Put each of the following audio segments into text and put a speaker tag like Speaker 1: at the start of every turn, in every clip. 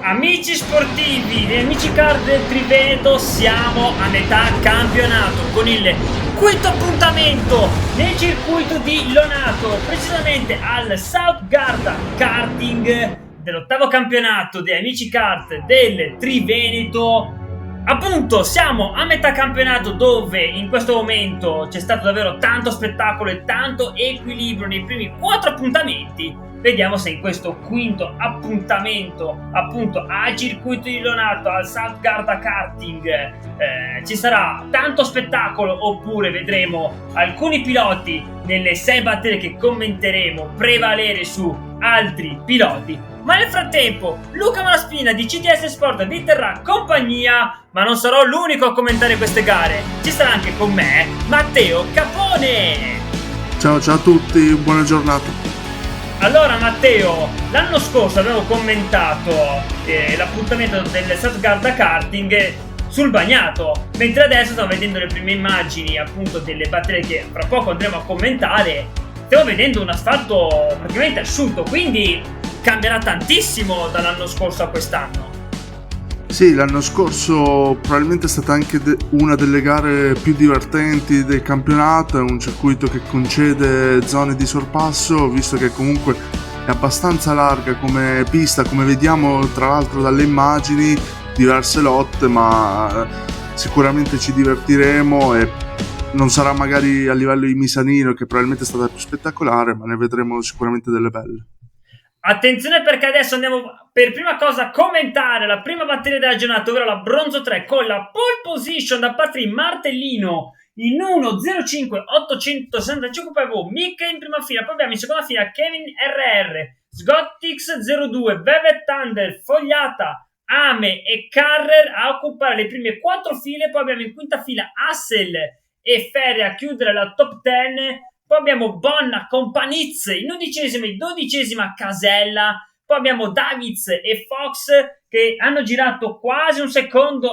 Speaker 1: Amici sportivi di Amici Kart del Triveneto, siamo a metà campionato con il quinto appuntamento nel circuito di Lonato, precisamente al South Garda Karting dell'ottavo campionato di Amici Kart del Triveneto. Appunto, siamo a metà campionato dove in questo momento c'è stato davvero tanto spettacolo e tanto equilibrio nei primi 4 appuntamenti. Vediamo se in questo quinto appuntamento, appunto al circuito di Lonato, al South Garda Karting, ci sarà tanto spettacolo oppure vedremo alcuni piloti nelle 6 batterie che commenteremo prevalere su altri piloti. Ma nel frattempo Luca Malaspina di CTS Sport vi terrà compagnia, ma non sarò l'unico a commentare queste gare, ci sarà anche con me Matteo Capone.
Speaker 2: Ciao a tutti, buona giornata.
Speaker 1: Allora Matteo, l'anno scorso avevo commentato l'appuntamento del South Garda Karting sul bagnato, mentre adesso stiamo vedendo le prime immagini appunto delle batterie che fra poco andremo a commentare. Stiamo vedendo un asfalto praticamente asciutto, quindi cambierà tantissimo dall'anno scorso a quest'anno.
Speaker 2: Sì, l'anno scorso probabilmente è stata anche una delle gare più divertenti del campionato, è un circuito che concede zone di sorpasso, visto che comunque è abbastanza larga come pista, come vediamo tra l'altro dalle immagini, diverse lotte, ma sicuramente ci divertiremo e non sarà magari a livello di Misanino, che probabilmente è stata più spettacolare, ma ne vedremo sicuramente delle belle.
Speaker 1: Attenzione, perché adesso andiamo per prima cosa a commentare la prima batteria della giornata, ovvero la Bronzo 3 con la pole position da parte di Martellino in 1.05.865, poi avevo Micca in prima fila, poi abbiamo in seconda fila Kevin RR, Sgottix02, Velvet Thunder, Fogliata, Ame e Carrer a occupare le prime 4 file, poi abbiamo in quinta fila Hassel e Ferri a chiudere la top 10. Poi abbiamo Bonna con Panizz in 11ª e 12ª casella. Poi abbiamo Davids e Fox che hanno girato quasi 1,5 secondi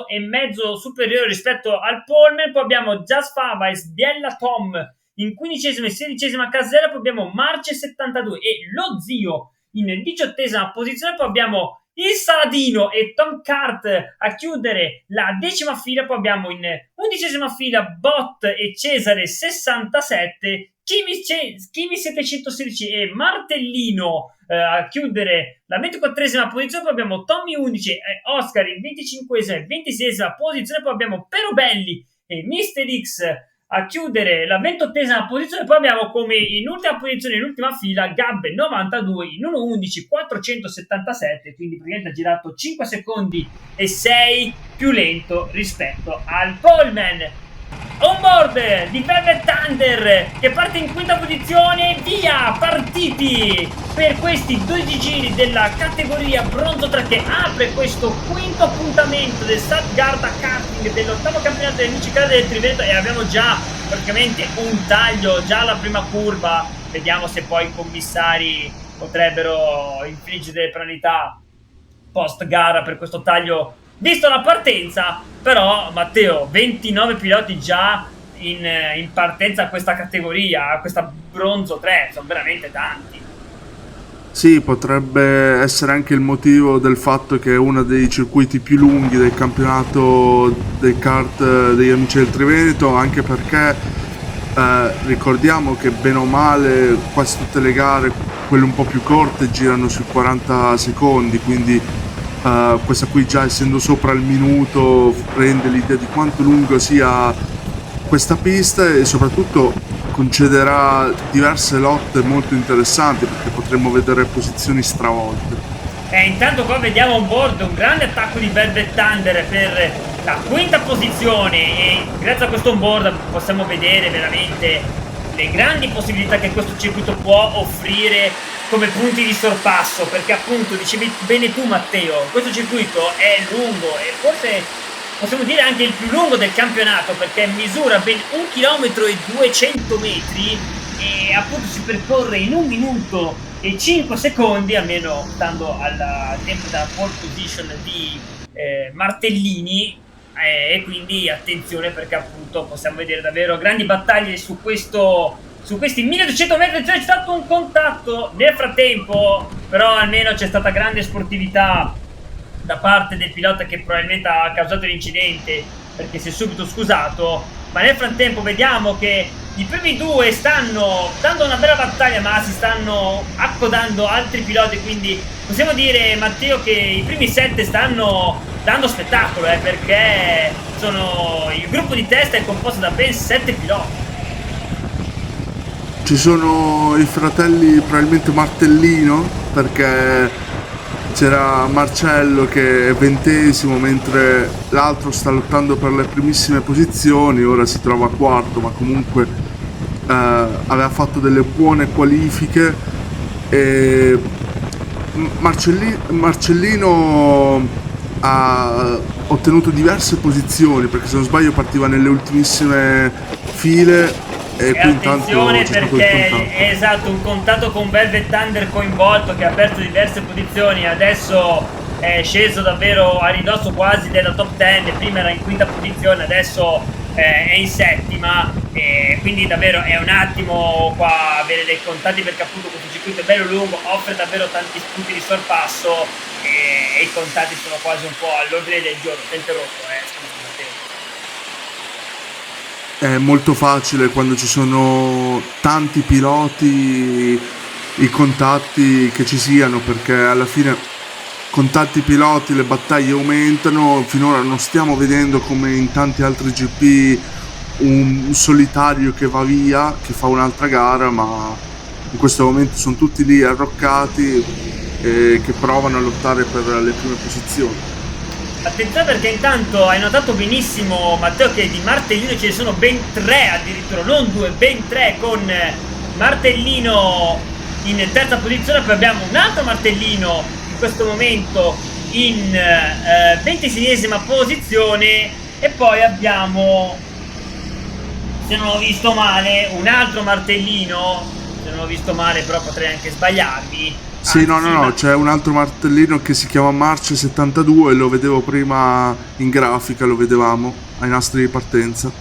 Speaker 1: superiore rispetto al Polman. Poi abbiamo Jazz Fava e Sbiella Tom in 15ª e 16ª casella. Poi abbiamo Marce 72 e lo zio in 18ª posizione. Poi abbiamo il Saladino e Tom Kart a chiudere la 10ª fila. Poi abbiamo in 11ª fila Bot e Cesare 67, Kimi 716 e Martellino a chiudere la 24ª posizione. Poi abbiamo Tommy 11 e Oscar in 25ª e 26ª posizione. Poi abbiamo Perobelli e Mister X a chiudere la 28ª posizione. Poi abbiamo come in ultima posizione, in ultima fila, Gabbe 92 in 1.11.477, quindi praticamente ha girato 5 secondi e 6 più lento rispetto al Poleman. On board di Velvet Thunder che parte in quinta posizione, via, partiti per questi 12 giri della categoria Bronzo 3 che apre questo quinto appuntamento del South Garda Karting dell'ottavo campionato degli Amici Kart del Triveneto, e abbiamo già praticamente un taglio già alla prima curva. Vediamo se poi i commissari potrebbero infliggere delle penalità post gara per questo taglio visto la partenza. Però Matteo, 29 piloti già in partenza a questa categoria, a questa Bronzo 3, sono veramente tanti.
Speaker 2: Sì, potrebbe essere anche il motivo del fatto che è uno dei circuiti più lunghi del campionato del kart degli Amici del Triveneto, anche perché ricordiamo che bene o male quasi tutte le gare, quelle un po' più corte, girano sui 40 secondi, quindi questa qui già essendo sopra il minuto rende l'idea di quanto lungo sia questa pista, e soprattutto concederà diverse lotte molto interessanti perché potremo vedere posizioni stravolte.
Speaker 1: Intanto qua vediamo on board un grande attacco di Velvet Thunder per la quinta posizione, e grazie a questo on board possiamo vedere veramente le grandi possibilità che questo circuito può offrire come punti di sorpasso, perché appunto dicevi bene tu Matteo, questo circuito è lungo e forse possiamo dire anche il più lungo del campionato, perché misura ben 1,2 km e appunto si percorre in 1 minuto e 5 secondi, almeno stando al tempo della pole position di Martellini, e quindi attenzione, perché appunto possiamo vedere davvero grandi battaglie su questi 1200 metri. C'è stato un contatto nel frattempo, però almeno c'è stata grande sportività da parte del pilota che probabilmente ha causato l'incidente, perché si è subito scusato, ma nel frattempo vediamo che i primi due stanno dando una bella battaglia, ma si stanno accodando altri piloti, quindi possiamo dire, Matteo, che i primi 7 stanno dando spettacolo, perché il gruppo di testa è composto da ben 7 piloti.
Speaker 2: Ci sono i fratelli probabilmente Martellino, perché c'era Marcello che è 20°, mentre l'altro sta lottando per le primissime posizioni, ora si trova quarto, ma comunque aveva fatto delle buone qualifiche. E Marcellino ha ottenuto diverse posizioni, perché se non sbaglio partiva nelle ultimissime file, e qui intanto
Speaker 1: attenzione,
Speaker 2: c'è stato il contatto.
Speaker 1: perché esatto, un contatto con Velvet Thunder coinvolto, che ha perso diverse posizioni, adesso è sceso davvero a ridosso quasi della top 10, prima era in quinta posizione, adesso è in settima, e quindi davvero è un attimo qua avere dei contatti, perché appunto questo circuito è bello lungo, offre davvero tanti spunti di sorpasso, e i contatti sono quasi un po' all'ordine del giorno. T'ho interrotto, scusa Matteo.
Speaker 2: È molto facile quando ci sono tanti piloti, i contatti che ci siano, perché alla fine con tanti piloti le battaglie aumentano. Finora non stiamo vedendo come in tanti altri GP un solitario che va via, che fa un'altra gara, ma in questo momento sono tutti lì arroccati e che provano a lottare per le prime posizioni.
Speaker 1: Attenzione, perché intanto hai notato benissimo, Matteo, che di Martellino ce ne sono ben 3 addirittura, non 2, ben 3, con Martellino in terza posizione, poi abbiamo un altro Martellino in questo momento in 26esima posizione, e poi abbiamo, se non ho visto male, un altro Martellino, se non ho visto male, però potrei anche sbagliarmi.
Speaker 2: Sì, no, c'è un altro Martellino che si chiama Marce72, lo vedevo prima in grafica, lo vedevamo ai nastri di partenza.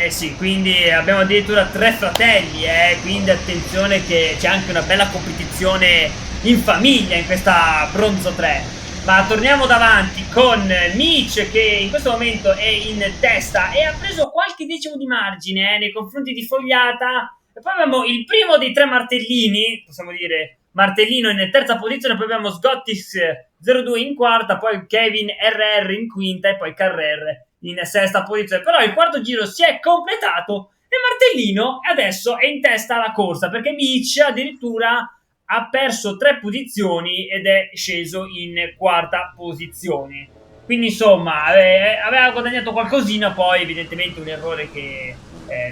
Speaker 1: Sì, quindi abbiamo addirittura 3 fratelli, quindi attenzione che c'è anche una bella competizione in famiglia in questa Bronzo 3. Ma torniamo davanti con Mitch, che in questo momento è in testa e ha preso qualche decimo di margine nei confronti di Fogliata. E poi abbiamo il primo dei 3 martellini, possiamo dire Martellino in terza posizione, poi abbiamo Sgottix 02 in quarta, poi Kevin RR in quinta e poi Carrer in sesta posizione. Però il quarto giro si è completato e Martellino adesso è in testa alla corsa, perché Mitch addirittura ha perso 3 posizioni ed è sceso in quarta posizione. Quindi insomma aveva guadagnato qualcosina, poi evidentemente un errore che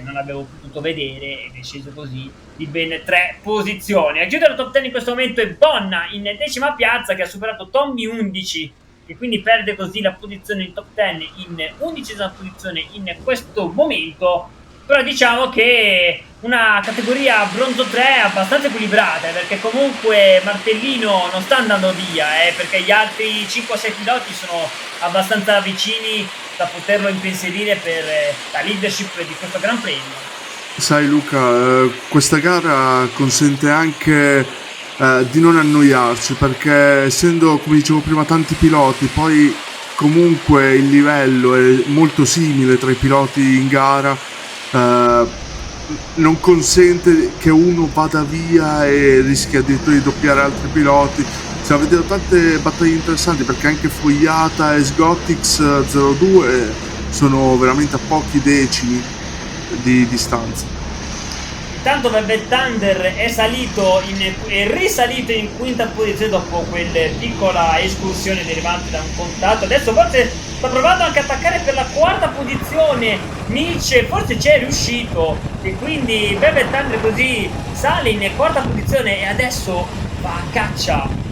Speaker 1: non avevo potuto vedere, ed è sceso così di ben 3 posizioni. A chiudere la top 10 in questo momento è Bonna in decima piazza, che ha superato Tommy 11, e quindi perde così la posizione in top 10 in 11esima posizione in questo momento. Però diciamo che una categoria bronzo 3 abbastanza equilibrata, perché comunque Martellino non sta andando via, perché gli altri 5-6 piloti sono abbastanza vicini da poterlo impensierire per la leadership di questo Gran Premio.
Speaker 2: Sai Luca, questa gara consente anche di non annoiarci, perché essendo, come dicevo prima, tanti piloti, poi comunque il livello è molto simile tra i piloti in gara, non consente che uno vada via e rischia addirittura di doppiare altri piloti. Stiamo vedendo tante battaglie interessanti, perché anche Fogliata e Sgottix 02 sono veramente a pochi decimi di distanza.
Speaker 1: Intanto Velvet Thunder è risalito in quinta posizione dopo quella piccola escursione derivante da un contatto. Adesso forse sta provando anche a attaccare per la quarta posizione Mitch, forse c'è riuscito, e quindi Velvet Thunder così sale in quarta posizione e adesso va a caccia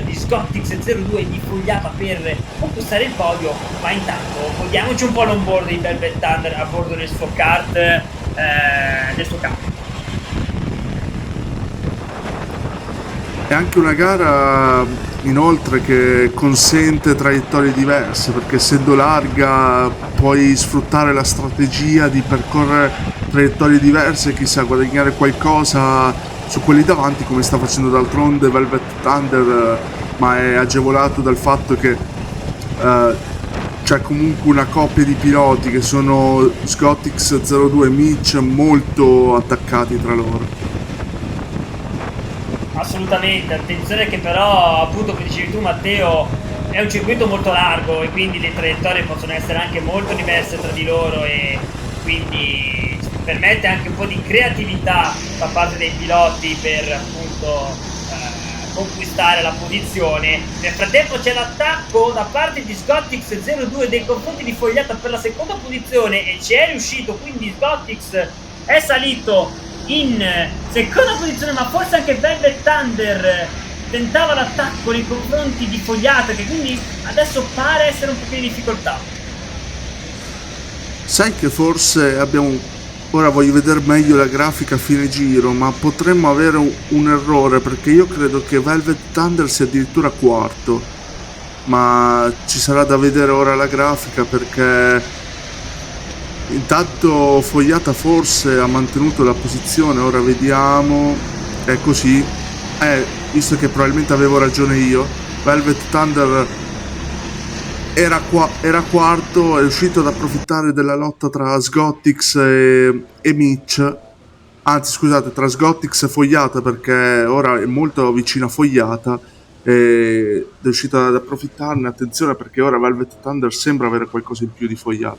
Speaker 1: di Sgottix 02 di Fogliata per conquistare il podio. Ma intanto godiamoci un po' l'onboard di Velvet Thunder a bordo del suo kart, del suo kart.
Speaker 2: È anche una gara inoltre che consente traiettorie diverse, perché essendo larga puoi sfruttare la strategia di percorrere traiettorie diverse, chissà, guadagnare qualcosa su quelli davanti, come sta facendo d'altronde Velvet Thunder, ma è agevolato dal fatto che c'è comunque una coppia di piloti che sono Scottix02 e Mitch molto attaccati tra loro.
Speaker 1: Assolutamente, attenzione che però, appunto, come dicevi tu Matteo, è un circuito molto largo e quindi le traiettorie possono essere anche molto diverse tra di loro e quindi permette anche un po' di creatività da parte dei piloti per appunto conquistare la posizione. Nel frattempo c'è l'attacco da parte di Scottix 02 nei confronti di Fogliata per la seconda posizione e ci è riuscito, quindi Scottix è salito in seconda posizione, ma forse anche Velvet Thunder tentava l'attacco nei confronti di Fogliata, che quindi adesso pare essere un pochino in difficoltà.
Speaker 2: Sai che forse abbiamo... Ora voglio vedere meglio la grafica a fine giro, ma potremmo avere un errore, perché io credo che Velvet Thunder sia addirittura quarto, ma ci sarà da vedere ora la grafica, perché intanto Fogliata forse ha mantenuto la posizione. Ora vediamo, è così, visto che probabilmente avevo ragione io, Velvet Thunder era quarto, è riuscito ad approfittare della lotta tra Sgottix e Mitch, anzi scusate, tra Sgottix e Fogliata, perché ora è molto vicino a Fogliata, e è riuscito ad approfittarne. Attenzione, perché ora Velvet Thunder sembra avere qualcosa in più di Fogliata.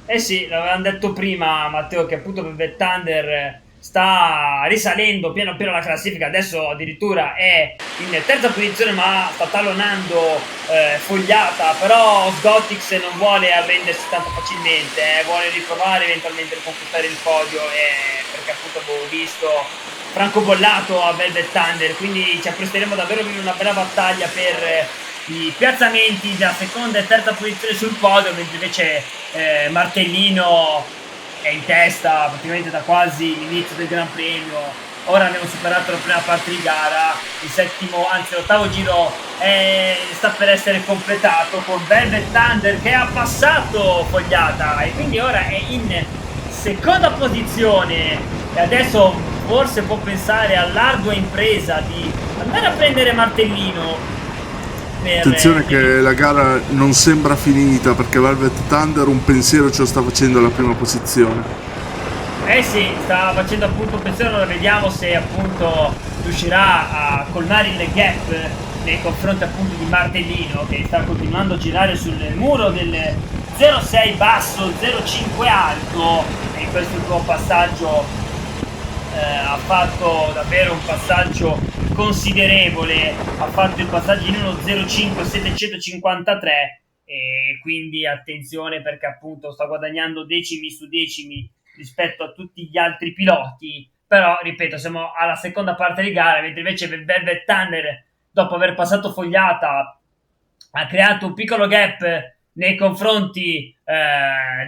Speaker 1: Eh sì, l'avevamo detto prima Matteo che appunto Velvet Thunder sta risalendo piano piano la classifica, adesso addirittura è in terza posizione ma sta tallonando Fogliata, però Sgottix non vuole arrendersi tanto facilmente, vuole riprovare eventualmente a conquistare il podio, perché appunto avevo visto Franco Bollato a Velvet Thunder, quindi ci appresteremo davvero a una bella battaglia per i piazzamenti da seconda e terza posizione sul podio, mentre invece Martellino è in testa praticamente da quasi l'inizio del Gran Premio. Ora abbiamo superato la prima parte di gara, il settimo, anzi l'ottavo giro sta per essere completato con Velvet Thunder che ha passato Fogliata e quindi ora è in seconda posizione e adesso forse può pensare all'ardua impresa di andare a prendere Martellino.
Speaker 2: Attenzione che la gara non sembra finita, perché Velvet Thunder un pensiero ce lo sta facendo alla prima posizione.
Speaker 1: Eh sì, sta facendo appunto un pensiero, ora vediamo se appunto riuscirà a colmare il gap nei confronti appunto di Martellino, che sta continuando a girare sul muro del 0,6 basso, 0,5 alto, e in questo ultimo passaggio ha fatto davvero un passaggio considerevole, ha fatto il passaggio in 1.05 753 e quindi attenzione, perché appunto sta guadagnando decimi su decimi rispetto a tutti gli altri piloti, però ripeto siamo alla seconda parte di gara, mentre invece Velvet Thunder dopo aver passato Fogliata ha creato un piccolo gap nei confronti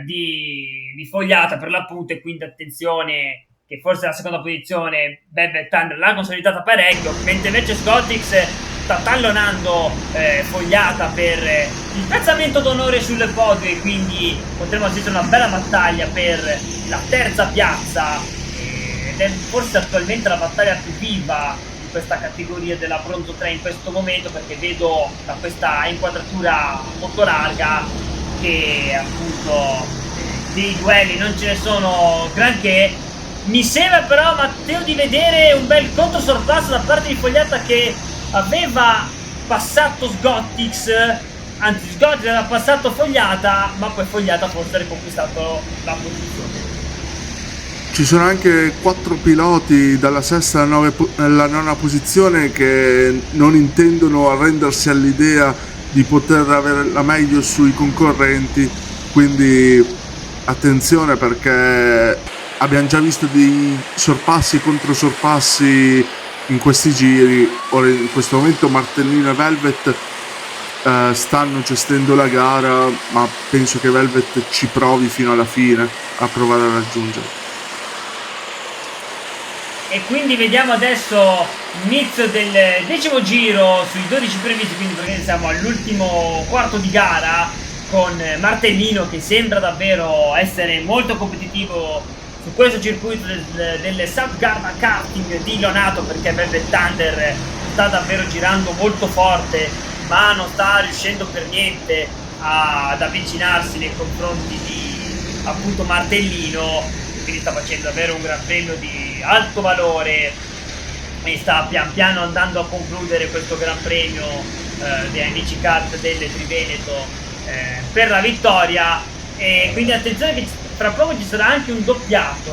Speaker 1: di Fogliata per l'appunto, e quindi attenzione che forse la seconda posizione Velvet Thunder l'ha consolidata parecchio, mentre invece Scottix sta tallonando Fogliata per il piazzamento d'onore sul podio e quindi potremo assistere una bella battaglia per la terza piazza ed è forse attualmente la battaglia più viva in questa categoria della Bronzo 3 in questo momento, perché vedo da questa inquadratura molto larga che appunto dei duelli non ce ne sono granché. Mi sembra però, Matteo, di vedere un bel controsorpasso da parte di Fogliata che aveva passato Sgottix, anzi Sgottix aveva passato Fogliata, ma poi Fogliata forse ha riconquistato la posizione.
Speaker 2: Ci sono anche 4 piloti dalla sesta alla nona posizione che non intendono arrendersi all'idea di poter avere la meglio sui concorrenti, quindi attenzione, perché abbiamo già visto dei sorpassi e controsorpassi in questi giri. Ora in questo momento Martellino e Velvet stanno gestendo la gara, ma penso che Velvet ci provi fino alla fine a provare a raggiungere.
Speaker 1: E quindi vediamo adesso l'inizio del decimo giro sui 12 previsti, quindi perché siamo all'ultimo quarto di gara con Martellino che sembra davvero essere molto competitivo su questo circuito del South Garda Karting di Lonato, perché Velvet Thunder sta davvero girando molto forte ma non sta riuscendo per niente ad avvicinarsi nei confronti di appunto Martellino, quindi sta facendo davvero un gran premio di alto valore e sta pian piano andando a concludere questo gran premio dei amici kart del Triveneto per la vittoria. E quindi attenzione che tra poco ci sarà anche un doppiato,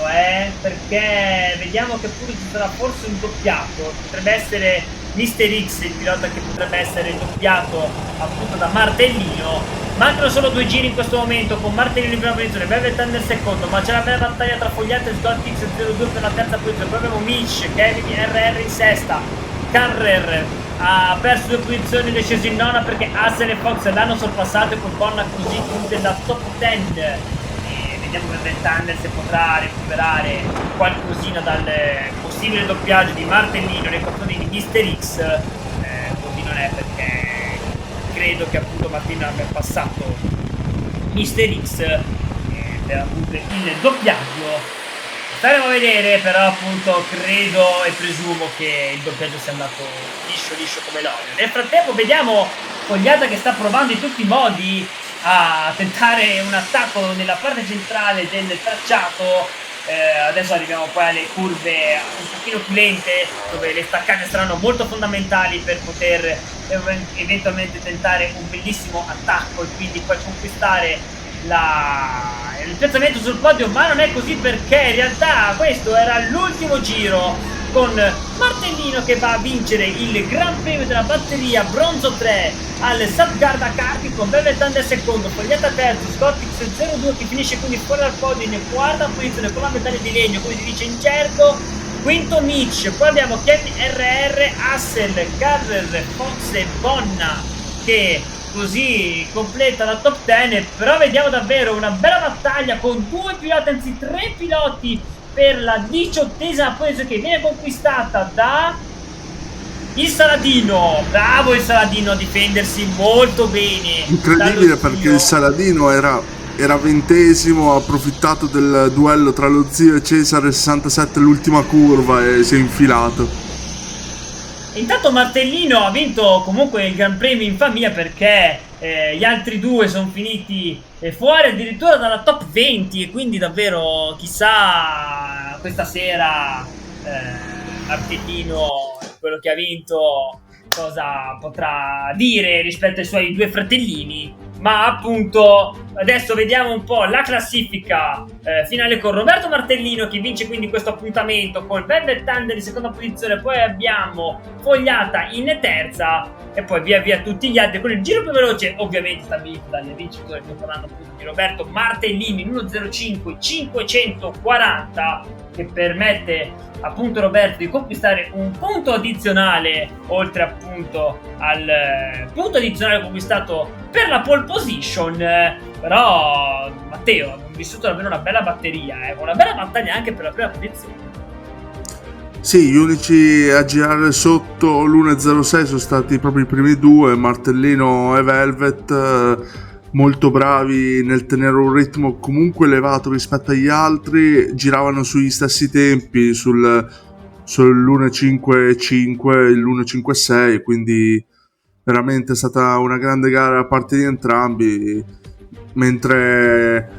Speaker 1: perché vediamo che pure ci sarà forse un doppiato, potrebbe essere Mister X il pilota che potrebbe essere doppiato appunto da Martellino. Mancano solo 2 giri in questo momento, con Martellino in prima posizione, Velvet Thunder secondo, ma c'è una bella battaglia tra Fogliata e Scottix 02 per la terza posizione. Poi abbiamo Mitch, Kevin RR in sesta, Carrer ha perso 2 posizioni ed è sceso in nona perché Hassel e Fox l'hanno sorpassato e con Bonna così chiude la top 10. E vediamo Velvet Thunder se potrà recuperare qualcosina dal possibile doppiaggio di Martellino nei confronti di Mister X. Così non è, perché credo che appunto Martino abbia passato Mister X per appunto il doppiaggio. Staremo a vedere, però appunto credo e presumo che il doppiaggio sia andato liscio come l'olio. Nel frattempo vediamo Fogliata che sta provando in tutti i modi a tentare un attacco nella parte centrale del tracciato. Adesso arriviamo poi alle curve un pochino più lente, dove le staccate saranno molto fondamentali per poter eventualmente tentare un bellissimo attacco e quindi poi conquistare il piazzamento sul podio. Ma non è così, perché in realtà questo era l'ultimo giro, con Martellino che va a vincere il Gran Premio della batteria bronzo 3 al Sapgarda Karting, con Velvet Thunder secondo, Fogliata terzo, Scottix 02 che finisce quindi fuori dal podio in quarta posizione con la medaglia di legno, come si dice in gergo. Quinto Mitch, poi abbiamo Kevin RR, Hassel, Carrer, Fox e Bonna che così completa la top 10. Però vediamo davvero una bella battaglia con 2 piloti, anzi 3 piloti per la 18ª posizione, che viene conquistata da il Saladino. Bravo il Saladino a difendersi molto bene.
Speaker 2: Incredibile, perché il Saladino era 20esimo, ha approfittato del duello tra lo zio e Cesare 67 l'ultima curva e si è infilato.
Speaker 1: Intanto Martellino ha vinto comunque il Gran Premio in famiglia, perché gli altri 2 sono finiti fuori addirittura dalla top 20, e quindi davvero chissà questa sera Martellino, quello che ha vinto, cosa potrà dire rispetto ai suoi 2 fratellini. Ma appunto adesso vediamo un po' la classifica finale, con Roberto Martellino che vince quindi questo appuntamento con Velvet Thunder in seconda posizione, poi abbiamo Fogliata in terza e poi via via tutti gli altri, con il giro più veloce ovviamente stabilito dagli vincitori. Stiamo parlando appunto di Roberto Martellini in 1.05 540, che permette appunto Roberto di conquistare un punto addizionale, oltre appunto al punto addizionale conquistato per la pole position. Però Matteo ha vissuto davvero una bella batteria, una bella battaglia anche per la prima posizione.
Speaker 2: Sì, gli unici a girare sotto l'1.06 sono stati proprio i primi 2, Martellino e Velvet, molto bravi nel tenere un ritmo comunque elevato rispetto agli altri, giravano sugli stessi tempi, sull'1.5.5 e l'1.5.6, quindi veramente è stata una grande gara da parte di entrambi, mentre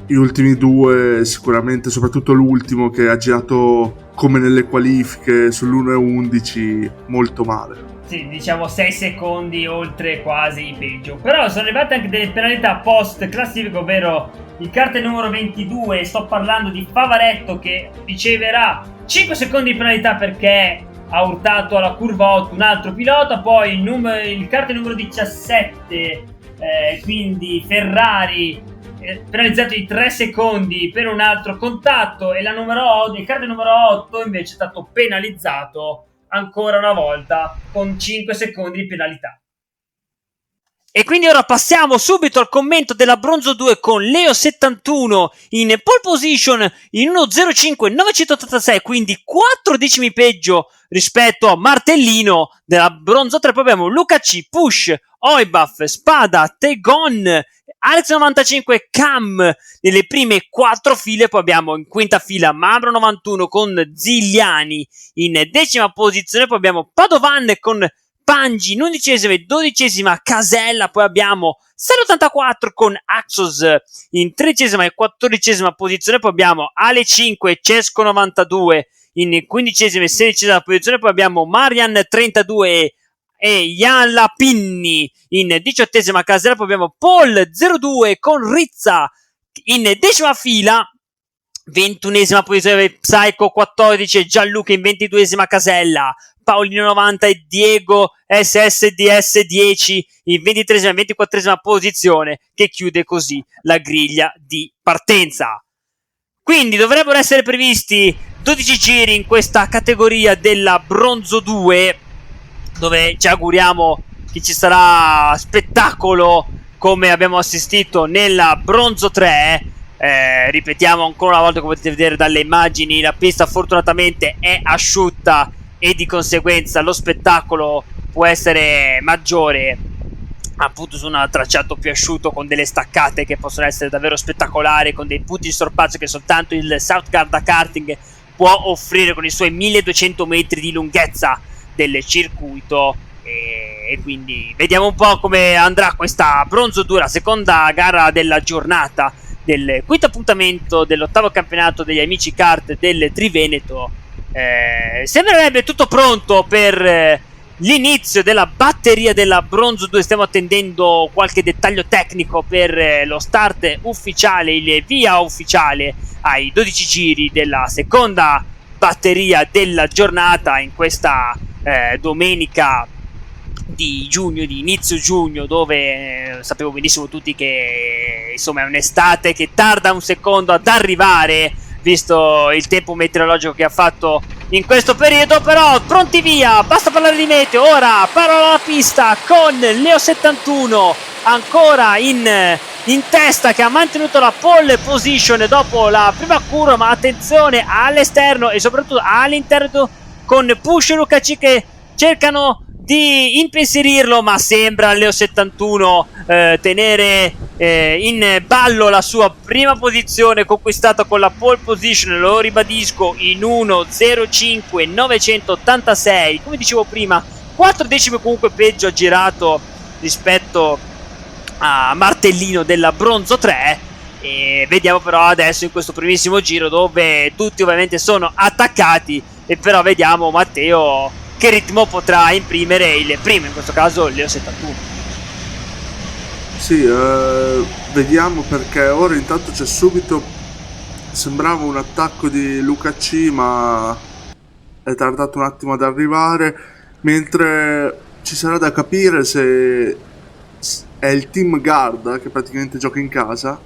Speaker 2: gli ultimi 2 sicuramente, soprattutto l'ultimo che ha girato come nelle qualifiche sull'1.11, molto male.
Speaker 1: Sì, diciamo 6 secondi oltre quasi peggio. Però sono arrivate anche delle penalità post classifica, ovvero il kart numero 22, sto parlando di Favaretto, che riceverà 5 secondi di penalità perché ha urtato alla curva 8 un altro pilota. Poi il kart numero 17, quindi Ferrari, penalizzato di 3 secondi per un altro contatto, e il kart numero 8 invece è stato penalizzato ancora una volta con 5 secondi di penalità. E quindi ora passiamo subito al commento della bronzo 2, con Leo 71 in pole position in 1.05 986, quindi 4 decimi peggio rispetto a Martellino della bronzo 3. Poi abbiamo Luca C, Push, Oibaf, Spada, Tegon, Alex 95, Cam nelle prime 4 file. Poi abbiamo in quinta fila Mambro 91 con Zigliani in decima posizione. Poi abbiamo Padovan con Pangi in 11ª e 12ª casella, poi abbiamo Sal84 con Axos in 13ª e 14ª posizione, poi abbiamo Ale 5 Cesco 92 in 15ª e 16ª posizione, poi abbiamo Marian 32 e Jan Lapinni in 18ª casella, poi abbiamo Paul 02 con Rizza in 10ª fila, 21ª posizione Psycho 14 e Gianluca in 22ª casella, Paolino 90 e Diego SSDS 10 in 23ª e 24ª posizione, che chiude così la griglia di partenza. Quindi dovrebbero essere previsti 12 giri in questa categoria della Bronzo 2, dove ci auguriamo che ci sarà spettacolo come abbiamo assistito nella Bronzo 3. Ripetiamo ancora una volta, come potete vedere dalle immagini, la pista fortunatamente è asciutta e di conseguenza lo spettacolo può essere maggiore appunto su un tracciato più asciutto, con delle staccate che possono essere davvero spettacolari, con dei punti di sorpasso che soltanto il South Garda Karting può offrire con i suoi 1200 metri di lunghezza del circuito. E quindi vediamo un po' come andrà questa Bronzo 2, la seconda gara della giornata del quinto appuntamento dell'8º campionato degli amici kart del Triveneto. Sembrerebbe tutto pronto per l'inizio della batteria della Bronzo 2. Stiamo attendendo qualche dettaglio tecnico per lo start ufficiale, il via ufficiale ai 12 giri della seconda batteria della giornata in questa domenica di giugno, di inizio giugno, dove sappiamo benissimo tutti che insomma è un'estate che tarda un secondo ad arrivare, visto il tempo meteorologico che ha fatto in questo periodo. Però pronti via, basta parlare di meteo, ora parola alla pista con Leo 71 ancora in testa, che ha mantenuto la pole position dopo la prima curva, ma attenzione all'esterno e soprattutto all'interno con Push e Luca C che cercano di impensierirlo, ma sembra Leo 71 tenere in ballo la sua prima posizione conquistata con la pole position, lo ribadisco, in 1.05.986, come dicevo prima 4 decimi comunque peggio ha girato rispetto a Martellino della Bronzo 3. E vediamo però adesso in questo primissimo giro, dove tutti ovviamente sono attaccati, e però vediamo Matteo che ritmo potrà imprimere il primo, in questo caso Leo 71.
Speaker 2: Sì, vediamo, perché ora intanto c'è subito, sembrava un attacco di Luca C, ma è tardato un attimo ad arrivare, mentre ci sarà da capire se è il team Garda che praticamente gioca in casa,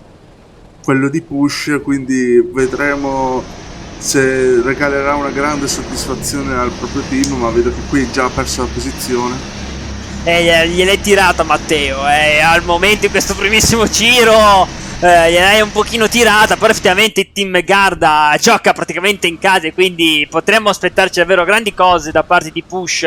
Speaker 2: quello di Push, quindi vedremo se regalerà una grande soddisfazione al proprio team, ma vedo che qui già ha perso la posizione.
Speaker 1: Gliel'hai tirata Matteo, al momento in questo primissimo giro gliel'hai un pochino tirata, però effettivamente il team Garda gioca praticamente in casa e quindi potremmo aspettarci davvero grandi cose da parte di Push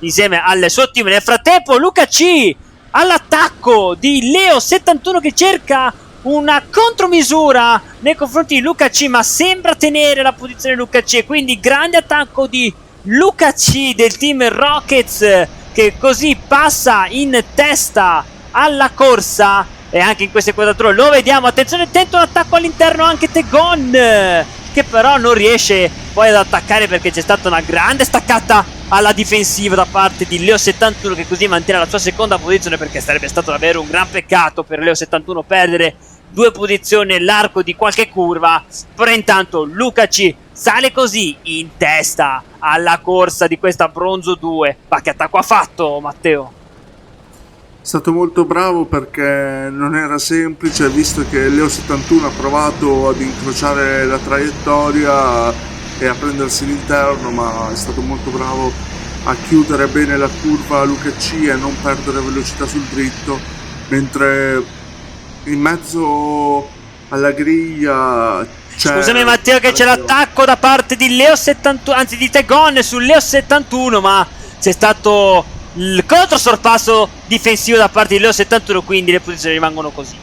Speaker 1: insieme al suo team. Nel frattempo Luca C all'attacco di Leo 71 che cerca una contromisura nei confronti di Luca C, ma sembra tenere la posizione Luca C, quindi grande attacco di Luca C del team Rockets, che così passa in testa alla corsa. E anche in questa inquadratura lo vediamo, attenzione, tenta un attacco all'interno anche Tegon, che però non riesce poi ad attaccare perché c'è stata una grande staccata alla difensiva da parte di Leo 71, che così mantiene la sua seconda posizione, perché sarebbe stato davvero un gran peccato per Leo 71 perdere 2 posizioni nell'arco di qualche curva. Però intanto Luca C sale così in testa alla corsa di questa Bronzo 2. Ma che attacco ha fatto Matteo?
Speaker 2: È stato molto bravo, perché non era semplice, visto che Leo 71 ha provato ad incrociare la traiettoria e a prendersi l'interno, ma è stato molto bravo a chiudere bene la curva Luca C e non perdere velocità sul dritto, mentre in mezzo alla griglia c'è...
Speaker 1: Scusami Matteo, che c'è l'attacco da parte di Leo 71, anzi di Tegon su Leo 71, ma c'è stato il controsorpasso difensivo da parte di Leo 71, quindi le posizioni rimangono così.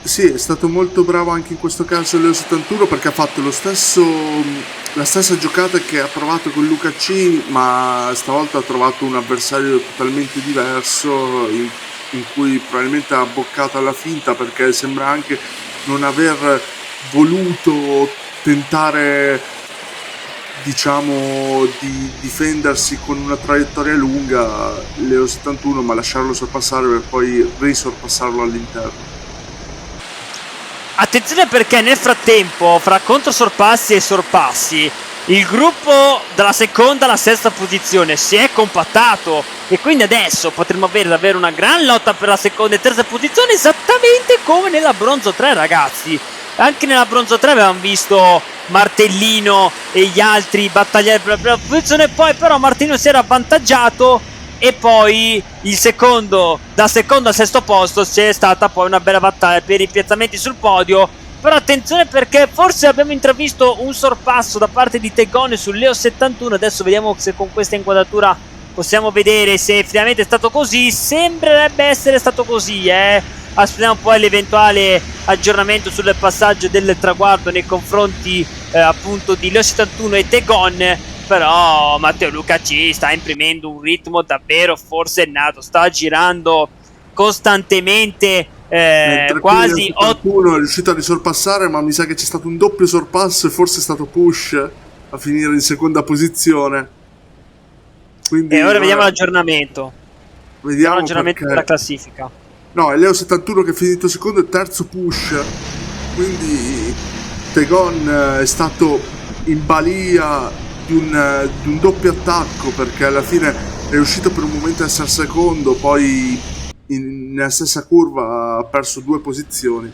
Speaker 2: Sì, è stato molto bravo anche in questo caso Leo 71 perché ha fatto la stessa giocata che ha provato con Luca C, ma stavolta ha trovato un avversario totalmente diverso in cui probabilmente ha boccato alla finta perché sembra anche non aver voluto tentare, diciamo, di difendersi con una traiettoria lunga Leo 71, ma lasciarlo sorpassare per poi risorpassarlo all'interno.
Speaker 3: Attenzione perché nel frattempo, fra controsorpassi e sorpassi, il gruppo dalla seconda alla sesta posizione si è compattato e quindi adesso potremmo avere davvero una gran lotta per la seconda e terza posizione, esattamente come nella bronzo 3, ragazzi. Anche nella bronzo 3 avevamo visto Martellino e gli altri battagliare per la prima posizione, poi però Martellino si era avvantaggiato e poi da secondo al sesto posto c'è stata poi una bella battaglia per i piazzamenti sul podio. Però attenzione perché forse abbiamo intravisto un sorpasso da parte di Tegone sul Leo 71. Adesso vediamo se con questa inquadratura possiamo vedere se effettivamente è stato così. Sembrerebbe essere stato così, aspettiamo poi l'eventuale aggiornamento sul passaggio del traguardo nei confronti appunto di Leo 71 e Tegon. Però Matteo Luca C sta imprimendo un ritmo davvero forsennato, sta girando costantemente, quasi
Speaker 2: 81 è riuscito a risorpassare, ma mi sa che c'è stato un doppio sorpasso e forse è stato Push a finire in seconda posizione. Quindi
Speaker 3: e ora vediamo l'aggiornamento.
Speaker 2: Vediamo
Speaker 3: l'aggiornamento della classifica.
Speaker 2: No, è Leo 71 che è finito secondo e terzo Push. Quindi Tegon è stato in balia di un doppio attacco, perché alla fine è riuscito per un momento a essere secondo, poi nella stessa curva ha perso 2 posizioni.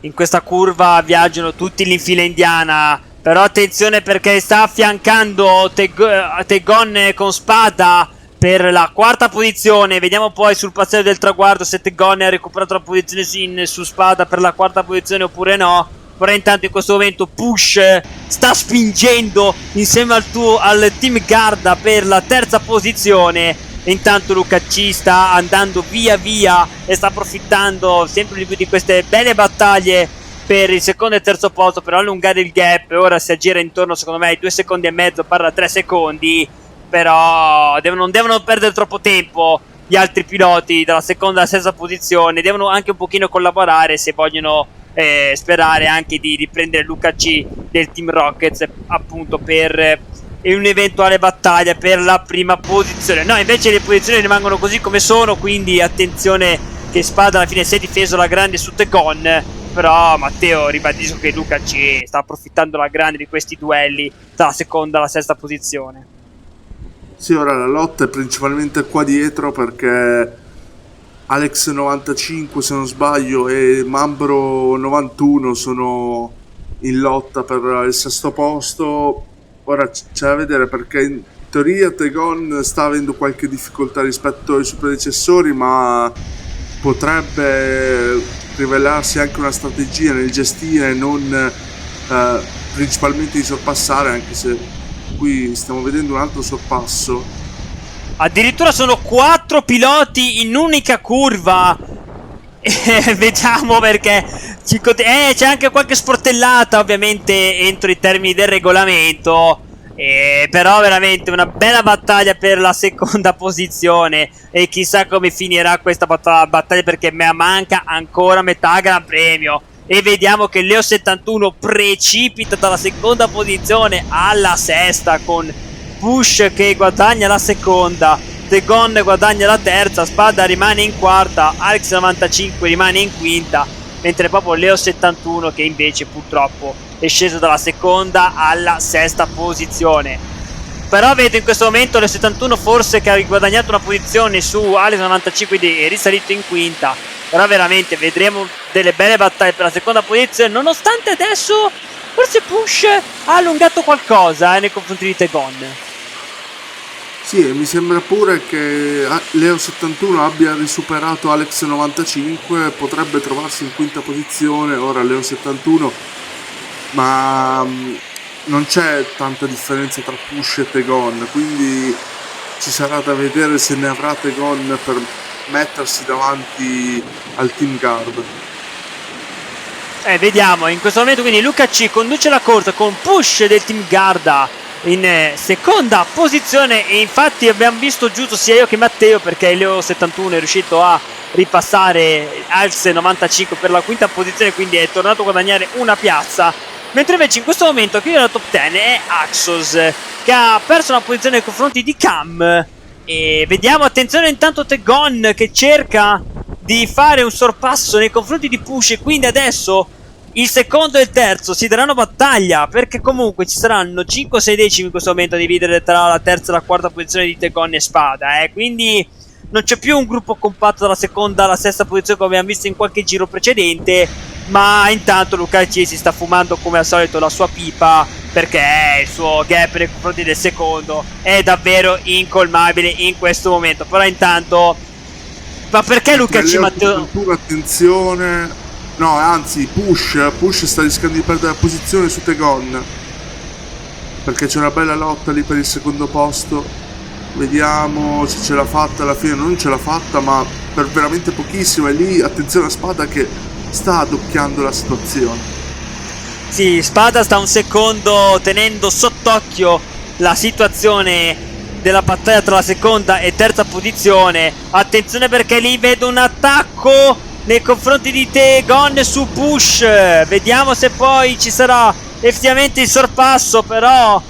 Speaker 3: In questa curva viaggiano tutti l'infila indiana, però attenzione perché sta affiancando Tegon con Spada per la quarta posizione. Vediamo poi sul passaggio del traguardo se Tegon ha recuperato la posizione su Spada per la quarta posizione oppure no. Però intanto in questo momento Push sta spingendo insieme al team Garda per la terza posizione. Intanto Luca C sta andando via via e sta approfittando sempre di più di queste belle battaglie per il secondo e terzo posto, per allungare il gap. Ora si aggira intorno secondo me ai 2 secondi e mezzo barra 3 secondi. Però non devono perdere troppo tempo gli altri piloti dalla seconda alla sesta posizione. Devono anche un pochino collaborare se vogliono sperare anche di riprendere Luca C del Team Rockets appunto per un'eventuale battaglia per la prima posizione. No, invece le posizioni rimangono così come sono, quindi attenzione che Spada alla fine si è difeso la grande su Tegon. Però Matteo, ribadisco che Luca C sta approfittando la grande di questi duelli dalla seconda alla sesta posizione.
Speaker 2: Sì, ora la lotta è principalmente qua dietro perché Alex 95 se non sbaglio e Mambro 91 sono in lotta per il sesto posto. Ora c'è da vedere perché in teoria Tegon sta avendo qualche difficoltà rispetto ai suoi predecessori, ma potrebbe rivelarsi anche una strategia nel gestire e non principalmente di sorpassare, anche se qui stiamo vedendo un altro sorpasso.
Speaker 3: Addirittura sono 4 piloti in un'unica curva. Vediamo perché c'è anche qualche sportellata ovviamente entro i termini del regolamento. Però veramente una bella battaglia per la seconda posizione. E chissà come finirà questa battaglia perché manca ancora metà Gran Premio. E vediamo che Leo 71 precipita dalla seconda posizione alla sesta con Push che guadagna la seconda, Tegon guadagna la terza, Spada rimane in quarta, Alex 95 rimane in quinta, mentre proprio Leo 71 che invece purtroppo è sceso dalla seconda alla sesta posizione. Però vedo in questo momento Leo 71 forse che ha guadagnato una posizione su Alex 95 ed è risalito in quinta. Però veramente vedremo delle belle battaglie per la seconda posizione, nonostante adesso forse Push ha allungato qualcosa nei confronti di Tegon.
Speaker 2: Sì, mi sembra pure che Leo 71 abbia risuperato Alex 95, potrebbe trovarsi in quinta posizione ora Leo 71, ma non c'è tanta differenza tra Push e Tegon, quindi ci sarà da vedere se ne avrà Tegon per mettersi davanti al team guard.
Speaker 3: Vediamo, in questo momento quindi Luca C conduce la corsa con push del team Garda in seconda posizione, e infatti abbiamo visto giusto sia io che Matteo, perché Leo 71 è riuscito a ripassare Alce 95 per la quinta posizione, quindi è tornato a guadagnare una piazza, mentre invece in questo momento qui nella top 10 è Axos, che ha perso una posizione nei confronti di Cam. E vediamo, attenzione intanto Tegon che cerca di fare un sorpasso nei confronti di Push, e quindi adesso il secondo e il terzo si daranno battaglia, perché comunque ci saranno 5-6 decimi in questo momento a dividere tra la terza e la quarta posizione di Tegon e Spada, quindi non c'è più un gruppo compatto dalla seconda alla sesta posizione come abbiamo visto in qualche giro precedente, ma intanto Luca C si sta fumando come al solito la sua pipa, perché il suo gap nei confronti del secondo è davvero incolmabile in questo momento. Però intanto, ma perché Luca C, Matteo?
Speaker 2: Attenzione, no, anzi Push sta rischiando di perdere la posizione su Tegon, perché c'è una bella lotta lì per il secondo posto. Vediamo se ce l'ha fatta. Alla fine non ce l'ha fatta, ma per veramente pochissimo. E lì attenzione a Spada che sta adocchiando la situazione.
Speaker 3: Sì, Spada sta un secondo tenendo sott'occhio la situazione della battaglia tra la seconda e terza posizione. Attenzione, perché lì vedo un attacco nei confronti di Tegon su Push. Vediamo se poi ci sarà effettivamente il sorpasso, però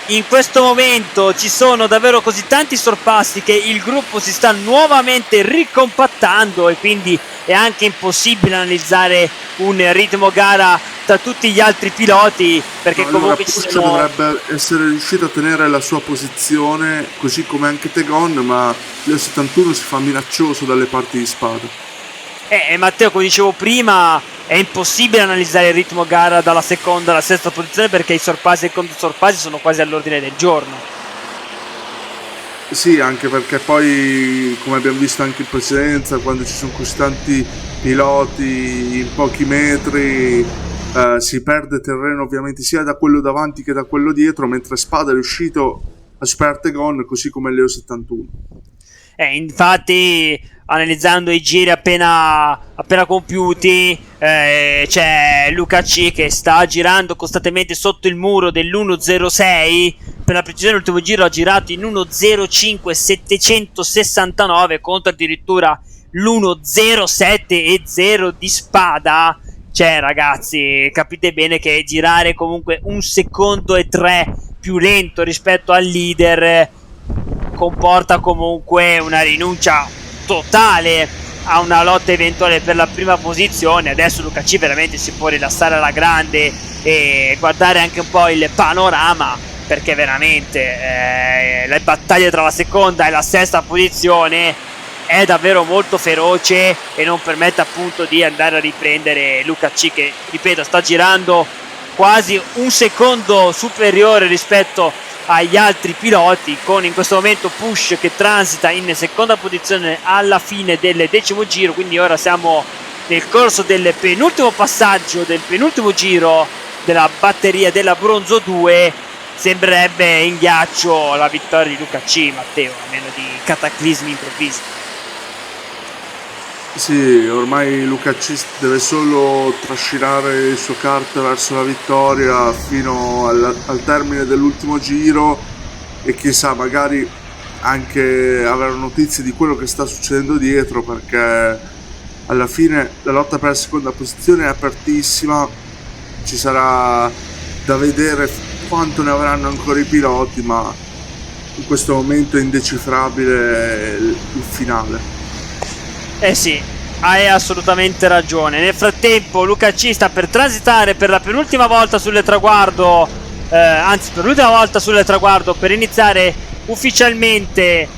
Speaker 3: in questo momento ci sono davvero così tanti sorpassi che il gruppo si sta nuovamente ricompattando, e quindi è anche impossibile analizzare un ritmo gara tra tutti gli altri piloti, perché comunque ci sono...
Speaker 2: dovrebbe essere riuscito a tenere la sua posizione, così come anche Tegon, ma Leo 71 si fa minaccioso dalle parti di Spada.
Speaker 3: Matteo, come dicevo prima, è impossibile analizzare il ritmo gara dalla seconda alla sesta posizione, perché i sorpassi e i controsorpassi sono quasi all'ordine del giorno.
Speaker 2: Sì, anche perché poi, come abbiamo visto anche in precedenza, quando ci sono così tanti piloti in pochi metri, si perde terreno ovviamente sia da quello davanti che da quello dietro, mentre Spada è riuscito a superare Tegon, così come Leo 71.
Speaker 3: Infatti, analizzando i giri appena compiuti, c'è Luca C che sta girando costantemente sotto il muro dell'1.06. Per la precisione l'ultimo giro ha girato in 1.05.769 contro addirittura l'1.07.0 di Spada. Cioè, ragazzi, capite bene che girare comunque 1 secondo e 3 più lento rispetto al leader comporta comunque una rinuncia totale a una lotta eventuale per la prima posizione. Adesso Luca C veramente si può rilassare alla grande e guardare anche un po' il panorama, perché veramente le battaglie tra la seconda e la sesta posizione è davvero molto feroce e non permette appunto di andare a riprendere Luca C, che ripeto sta girando quasi 1 secondo superiore rispetto agli altri piloti, con in questo momento Push che transita in seconda posizione alla fine del 10° giro. Quindi ora siamo nel corso del penultimo passaggio del penultimo giro della batteria della Bronzo 2. Sembrerebbe in ghiaccio la vittoria di Luca C, Matteo, a meno di cataclismi improvvisi.
Speaker 2: Sì, ormai Luca C deve solo trascinare il suo kart verso la vittoria fino al termine dell'ultimo giro, e chissà, magari anche avere notizie di quello che sta succedendo dietro, perché alla fine la lotta per la seconda posizione è apertissima. Ci sarà da vedere quanto ne avranno ancora i piloti, ma in questo momento è indecifrabile il finale.
Speaker 3: Sì, hai assolutamente ragione. Nel frattempo Luca C sta per transitare per la penultima volta sulle traguardo, anzi per l'ultima volta sulle traguardo, per iniziare ufficialmente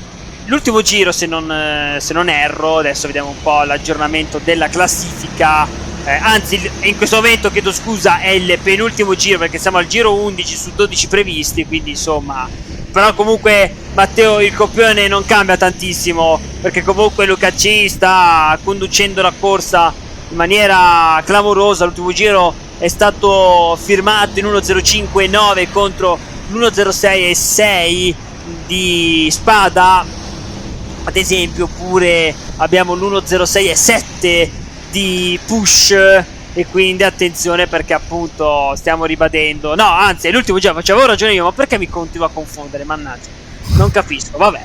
Speaker 3: l'ultimo giro, se non erro. Adesso vediamo un po' l'aggiornamento della classifica. Anzi, in questo momento, chiedo scusa, è il penultimo giro, perché siamo al giro 11 su 12 previsti, quindi insomma. Però comunque, Matteo, il copione non cambia tantissimo, perché comunque Luca C sta conducendo la corsa in maniera clamorosa. L'ultimo giro è stato firmato in 1.05.9 contro l'1.06.6 di Spada. ad esempio, oppure abbiamo l'1.06.7 di push, e quindi attenzione perché appunto stiamo ribadendo, no, anzi è l'ultimo giro, avevo ragione io, ma perché mi continuo a confondere, mannaggia, non capisco, vabbè.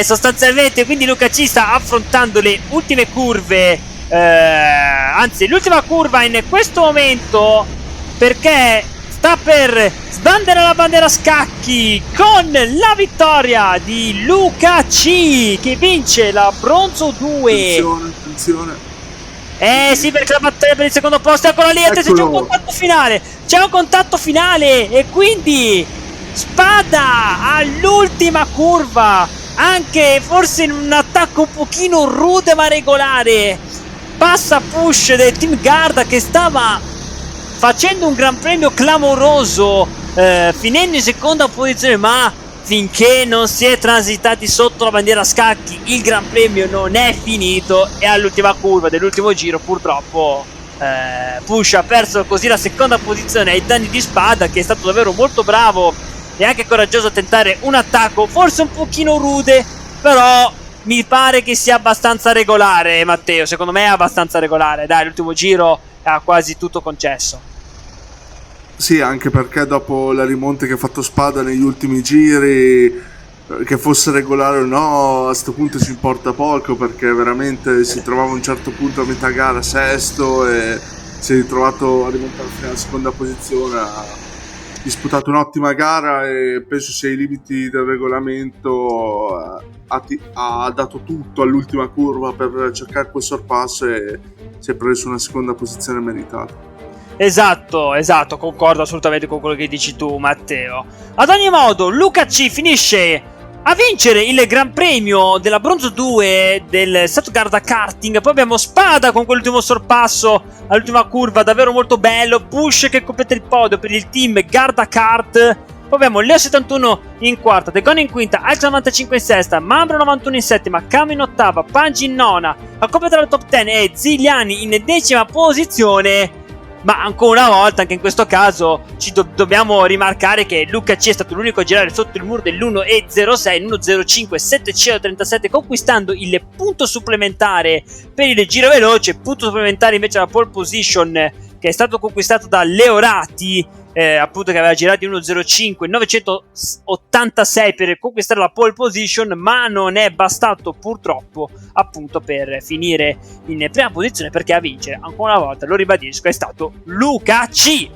Speaker 3: Sostanzialmente quindi Luca C sta affrontando le ultime curve, anzi l'ultima curva in questo momento, perché sta per sbandere la bandiera scacchi con la vittoria di Luca C, che vince la bronzo 2.
Speaker 2: Attenzione.
Speaker 3: Sì, perché la battaglia per il secondo posto, eccola lì, attenzione, c'è un contatto finale, e quindi Spada all'ultima curva, anche forse in un attacco un pochino rude ma regolare, passa push del team Garda, che stava facendo un gran premio clamoroso, finendo in seconda posizione, ma finché non si è transitati sotto la bandiera scacchi il gran premio non è finito, e all'ultima curva dell'ultimo giro purtroppo Push ha perso così la seconda posizione ai danni di Spada, che è stato davvero molto bravo e anche coraggioso a tentare un attacco forse un pochino rude, però mi pare che sia abbastanza regolare. Matteo, secondo me è abbastanza regolare, dai, l'ultimo giro ha quasi tutto concesso.
Speaker 2: Sì, anche perché dopo la rimonta che ha fatto Spada negli ultimi giri, che fosse regolare o no, a sto punto ci importa poco, perché veramente si trovava a un certo punto a metà gara sesto e si è ritrovato a rimontare fino alla seconda posizione. Ha disputato un'ottima gara e penso sia ai limiti del regolamento, ha dato tutto all'ultima curva per cercare quel sorpasso e si è preso una seconda posizione meritata.
Speaker 3: Esatto, concordo assolutamente con quello che dici tu, Matteo. Ad ogni modo, Luca C finisce a vincere il Gran Premio della Bronzo 2 del Stato Garda Karting. Poi abbiamo Spada con quell'ultimo sorpasso all'ultima curva, davvero molto bello. Push che completa il podio per il team Garda Kart. Poi abbiamo Leo 71 in quarta, Degon in quinta, Alex 95 in sesta, Mambro 91 in settima, Cam in ottava, Pangi in nona. A completare la top 10 e Ziliani in decima posizione. Ma ancora una volta, anche in questo caso, dobbiamo rimarcare che Luca C è stato l'unico a girare sotto il muro dell'1.06, 1.05.737, conquistando il punto supplementare per il giro veloce. Punto supplementare invece alla pole position, che è stato conquistato da Leorati, appunto, che aveva girato in 1.05.986 per conquistare la pole position, ma non è bastato purtroppo appunto per finire in prima posizione, perché a vincere ancora una volta, lo ribadisco, è stato Luca C.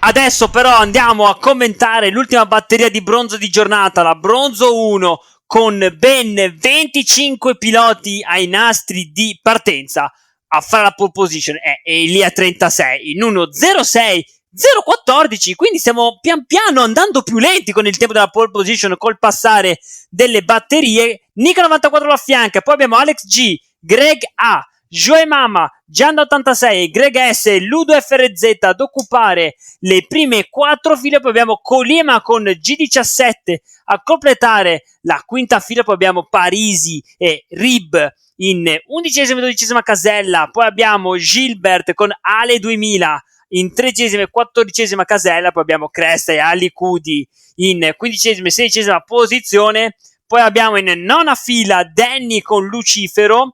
Speaker 3: Adesso però andiamo a commentare l'ultima batteria di bronzo di giornata, la bronzo 1, con ben 25 piloti ai nastri di partenza. A fare la pole position è Elia 36 in 1.06.014, quindi stiamo pian piano andando più lenti con il tempo della pole position col passare delle batterie. Nico 94 alla fianca, poi abbiamo Alex G, Greg A, Joe Mama, Gianna 86, Greg S, Ludo FRZ ad occupare le prime 4 file. Poi abbiamo Colima con G17 a completare la quinta fila. Poi abbiamo Parisi e Rib in 11ª e 12ª casella. Poi abbiamo Gilbert con Ale 2000 in 13ª e 14ª casella. Poi abbiamo Cresta e Ali Cudi in 15ª e 16ª posizione. Poi abbiamo in nona fila Danny con Lucifero.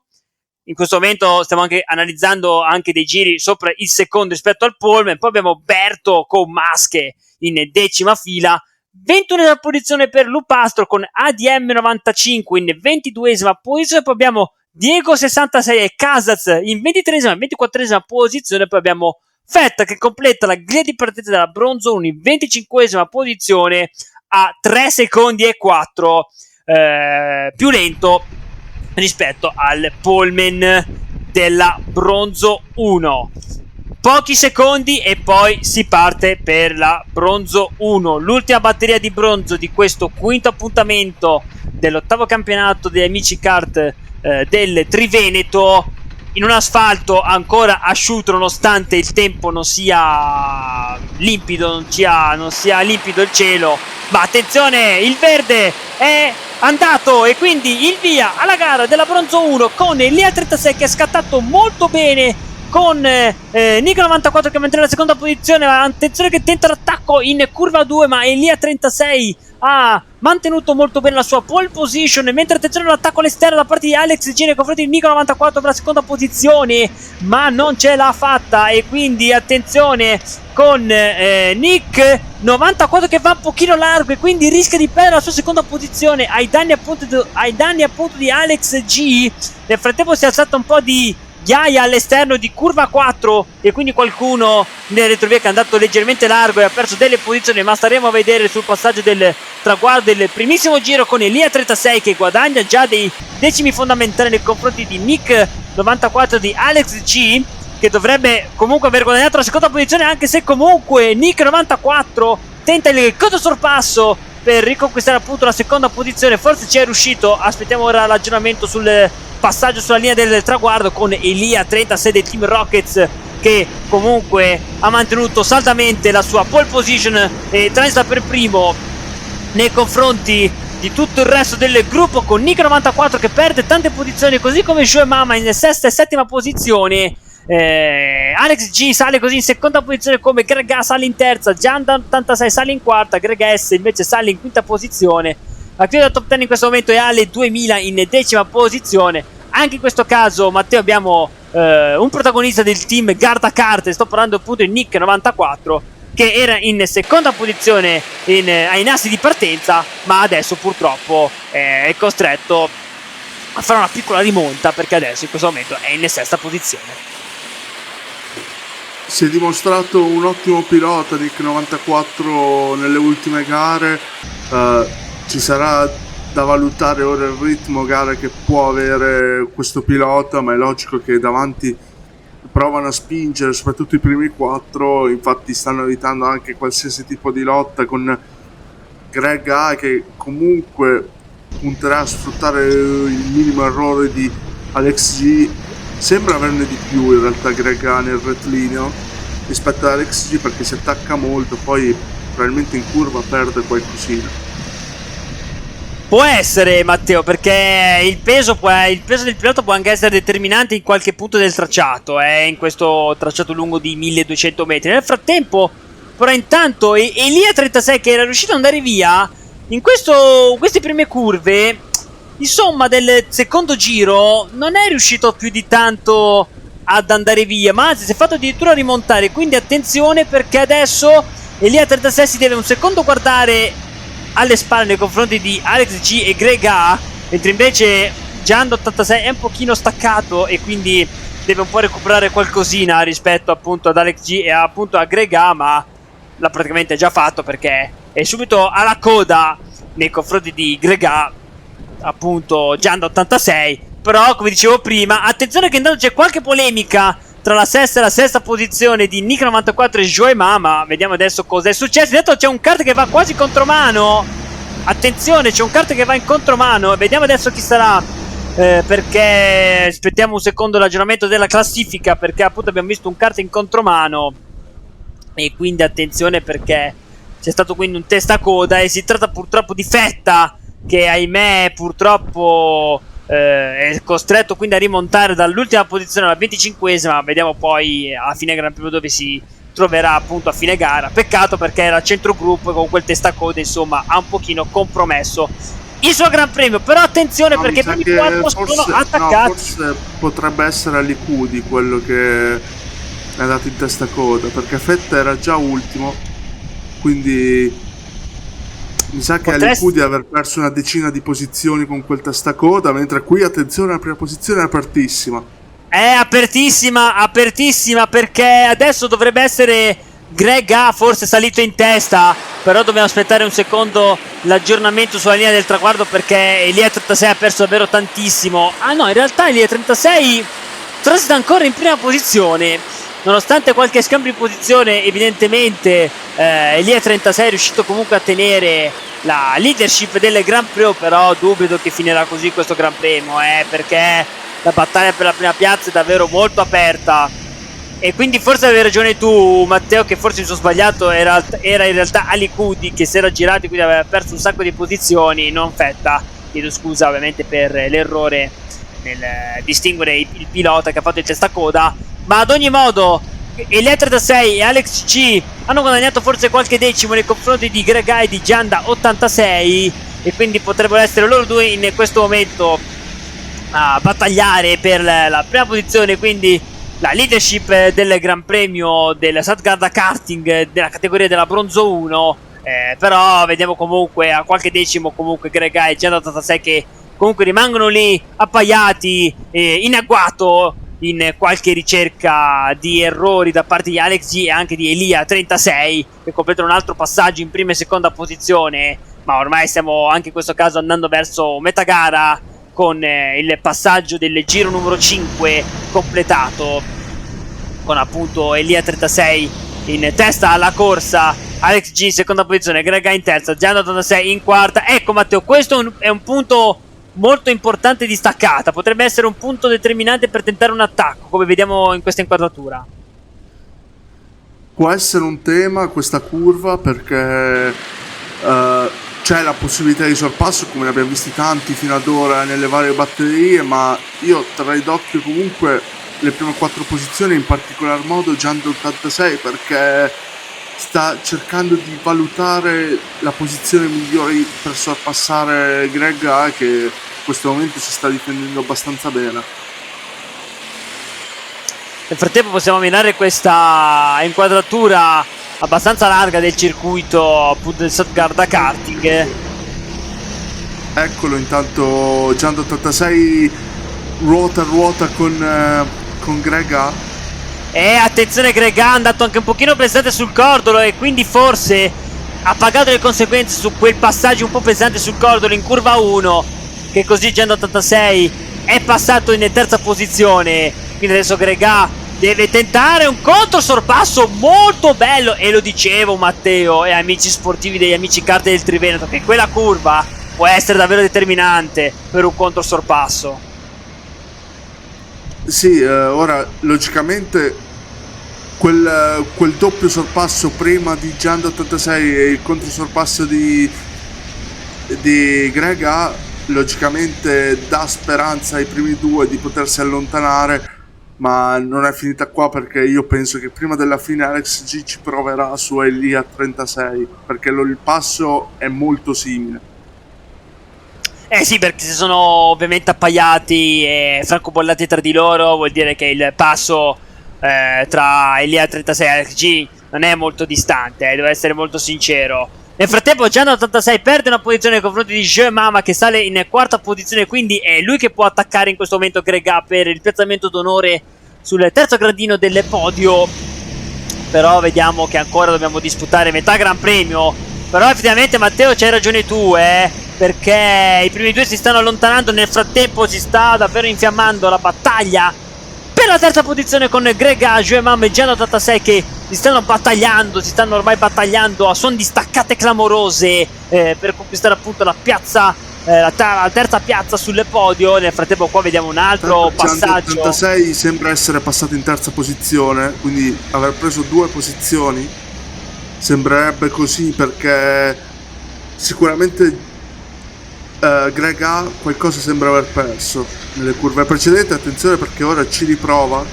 Speaker 3: In questo momento stiamo anche analizzando anche dei giri sopra il secondo rispetto al poleman. Poi abbiamo Berto con Masche in decima fila. 21ª posizione per Lupastro con ADM 95 in 22ª posizione. Poi abbiamo Diego 66 e Casaz in 23ª e 24ª posizione. Poi abbiamo Fetta che completa la griglia di partenza della bronzo 1 in 25ª posizione a 3 secondi e 4 più lento rispetto al poleman della bronzo 1. Pochi secondi e poi si parte per la bronzo 1, l'ultima batteria di bronzo di questo quinto appuntamento dell'ottavo campionato degli amici kart del Triveneto. in un asfalto ancora asciutto, nonostante il tempo non sia limpido, non sia limpido il cielo. Ma attenzione, il verde è andato e quindi il via alla gara della Bronzo 1 con Elia 36 che è scattato molto bene con Nico 94 che mantiene la seconda posizione. Attenzione che tenta l'attacco in curva 2, ma Elia 36 ha mantenuto molto bene la sua pole position, mentre attenzione all'attacco all'esterno da parte di Alex G nei confronti di Nico 94 per la seconda posizione, ma non ce l'ha fatta. E quindi attenzione con Nick 94 che va un pochino largo e quindi rischia di perdere la sua seconda posizione ai danni appunto di Alex G. Nel frattempo si è alzato un po' di ghiaia all'esterno di curva 4 e quindi qualcuno nel retrovia che è andato leggermente largo e ha perso delle posizioni, ma staremo a vedere sul passaggio del traguardo del primissimo giro con Elia 36 che guadagna già dei decimi fondamentali nei confronti di Nick 94 di Alex G, che dovrebbe comunque aver guadagnato la seconda posizione, anche se comunque Nick 94 tenta il coto sorpasso per riconquistare appunto la seconda posizione. Forse ci è riuscito, aspettiamo ora l'aggiornamento sul passaggio sulla linea del traguardo con Elia 36 del Team Rockets, che comunque ha mantenuto saldamente la sua pole position e transita per primo nei confronti di tutto il resto del gruppo, con Nick 94 che perde tante posizioni, così come Joe Mama in sesta e settima posizione. Alex G sale così in seconda posizione, come Greg A sale in terza, Gian 86 sale in quarta, Greg S invece sale in quinta posizione. La chiusa del top 10 in questo momento è Ale 2000 in decima posizione. Anche in questo caso, Matteo, abbiamo un protagonista del team Garda Kart, sto parlando appunto di Nick 94, che era in seconda posizione ai nastri di partenza, ma adesso purtroppo è costretto a fare una piccola rimonta, perché adesso in questo momento è in sesta posizione.
Speaker 2: Si è dimostrato un ottimo pilota Nick 94 nelle ultime gare. Ci sarà da valutare ora il ritmo gara che può avere questo pilota, ma è logico che davanti provano a spingere, soprattutto i primi 4, infatti stanno evitando anche qualsiasi tipo di lotta con Greg A, che comunque punterà a sfruttare il minimo errore di Alex G. Sembra averne di più in realtà Greg A nel rettilineo rispetto ad Alex G, perché si attacca molto, poi probabilmente in curva perde qualcosina.
Speaker 3: Può essere, Matteo, perché il peso del pilota può anche essere determinante in qualche punto del tracciato, in questo tracciato lungo di 1200 metri. Nel frattempo, però intanto Elia 36, che era riuscito ad andare via in queste prime curve, insomma, del secondo giro, non è riuscito più di tanto ad andare via, ma anzi si è fatto addirittura rimontare. Quindi attenzione, perché adesso Elia 36 si deve un secondo guardare alle spalle nei confronti di Alex G e Greg A, mentre invece Gian 86 è un pochino staccato e quindi deve un po' recuperare qualcosina rispetto appunto ad Alex G e appunto a Greg A, ma l'ha praticamente già fatto, perché è subito alla coda nei confronti di Greg A, appunto Gian 86. Però, come dicevo prima, attenzione che intanto c'è qualche polemica tra la sesta e la sesta posizione di Nick 94 e Joe Mama. Vediamo adesso cosa è successo. Intanto c'è un kart che va quasi contromano. Attenzione, c'è un kart che va in contromano. Vediamo adesso chi sarà, perché aspettiamo un secondo l'aggiornamento della classifica, perché appunto abbiamo visto un kart in contromano. E quindi attenzione, perché c'è stato quindi un testacoda e si tratta purtroppo di Fetta, che ahimè purtroppo è costretto quindi a rimontare dall'ultima posizione alla 25esima. Vediamo poi a fine Gran Premio dove si troverà appunto a fine gara. Peccato, perché era centrogruppo e con quel testacode insomma ha un pochino compromesso il suo Gran Premio. Però attenzione, perché i primi 4 sono attaccati.
Speaker 2: Forse potrebbe essere Alicudi quello che è andato in testacoda, perché Fetta era già ultimo, quindi mi sa che Alicudi aver perso una decina di posizioni con quel testacoda, mentre qui attenzione, la prima posizione è apertissima.
Speaker 3: È apertissima, perché adesso dovrebbe essere Greg A forse salito in testa, però dobbiamo aspettare un secondo l'aggiornamento sulla linea del traguardo, perché Elia 36 ha perso davvero tantissimo. Ah no, in realtà Elia 36 transita ancora in prima posizione, nonostante qualche scambio di posizione. Evidentemente Elia 36 è riuscito comunque a tenere la leadership del Gran Premio, però dubito che finirà così questo Gran Premio, perché la battaglia per la prima piazza è davvero molto aperta. E quindi forse avevi ragione tu, Matteo, che forse mi sono sbagliato, era in realtà Ali Cudi che si era girato e quindi aveva perso un sacco di posizioni, non Fetta. Chiedo scusa ovviamente per l'errore nel distinguere il pilota che ha fatto il testacoda, ma ad ogni modo Elia 36 e Alex G hanno guadagnato forse qualche decimo nei confronti di Grega e di Gianda 86, e quindi potrebbero essere loro due in questo momento a battagliare per la prima posizione, quindi la leadership del Gran Premio del Stuttgart Karting della categoria della Bronzo 1. Però vediamo comunque a qualche decimo comunque Grega e Gianda 86 che comunque rimangono lì appaiati in agguato in qualche ricerca di errori da parte di Alex G e anche di Elia 36 che completano un altro passaggio in prima e seconda posizione, ma ormai stiamo anche in questo caso andando verso metà gara con il passaggio del giro numero 5 completato, con appunto Elia 36 in testa alla corsa, Alex G in seconda posizione, Grega in terza, Gianna 86 in quarta. Ecco Matteo, questo è un punto molto importante di staccata, potrebbe essere un punto determinante per tentare un attacco, come vediamo in questa inquadratura.
Speaker 2: Può essere un tema questa curva perché c'è la possibilità di sorpasso, come ne abbiamo visti tanti fino ad ora nelle varie batterie, ma io terrei d'occhio comunque le prime 4 posizioni, in particolar modo Giando 86, perché sta cercando di valutare la posizione migliore per sorpassare Greg, che in questo momento si sta difendendo abbastanza bene.
Speaker 3: Nel frattempo possiamo mirare questa inquadratura abbastanza larga del circuito appunto del Stuttgart Karting.
Speaker 2: Eccolo, intanto Giando 86 ruota con Greg.
Speaker 3: E attenzione, Greg è andato anche un pochino pesante sul cordolo e quindi forse ha pagato le conseguenze su quel passaggio un po' pesante sul cordolo in curva 1, che così Giando 86 è passato in terza posizione. Quindi adesso Grega deve tentare un controsorpasso molto bello, e lo dicevo Matteo e amici sportivi degli amici Kart del Triveneto, che quella curva può essere davvero determinante per un controsorpasso.
Speaker 2: Sì, ora logicamente quel doppio sorpasso prima di Giando 86 e il controsorpasso di Grega logicamente dà speranza ai primi due di potersi allontanare, ma non è finita qua, perché io penso che prima della fine Alex G ci proverà su Elia 36, perché il passo è molto simile.
Speaker 3: Sì, perché si sono ovviamente appaiati e francobollati tra di loro, vuol dire che il passo tra Elia 36 e Alex G non è molto distante, devo essere molto sincero. Nel frattempo Gianna 86 perde una posizione nei confronti di Joe Mama, che sale in quarta posizione, quindi è lui che può attaccare in questo momento Grega per il piazzamento d'onore sul terzo gradino del podio. Però vediamo che ancora dobbiamo disputare metà Gran Premio. Però effettivamente Matteo c'hai ragione tu, perché i primi due si stanno allontanando, nel frattempo si sta davvero infiammando la battaglia per la terza posizione con Grega, Joemam e Gianna 86 che si stanno ormai battagliando a suon di staccate clamorose per conquistare appunto la piazza, la terza piazza sul podio. Nel frattempo qua vediamo un altro passaggio.
Speaker 2: Gianna 86 sembra essere passato in terza posizione, quindi aver preso 2 posizioni sembrerebbe così, perché sicuramente Greg A qualcosa sembra aver perso nelle curve precedenti. Attenzione, perché ora ci riprova,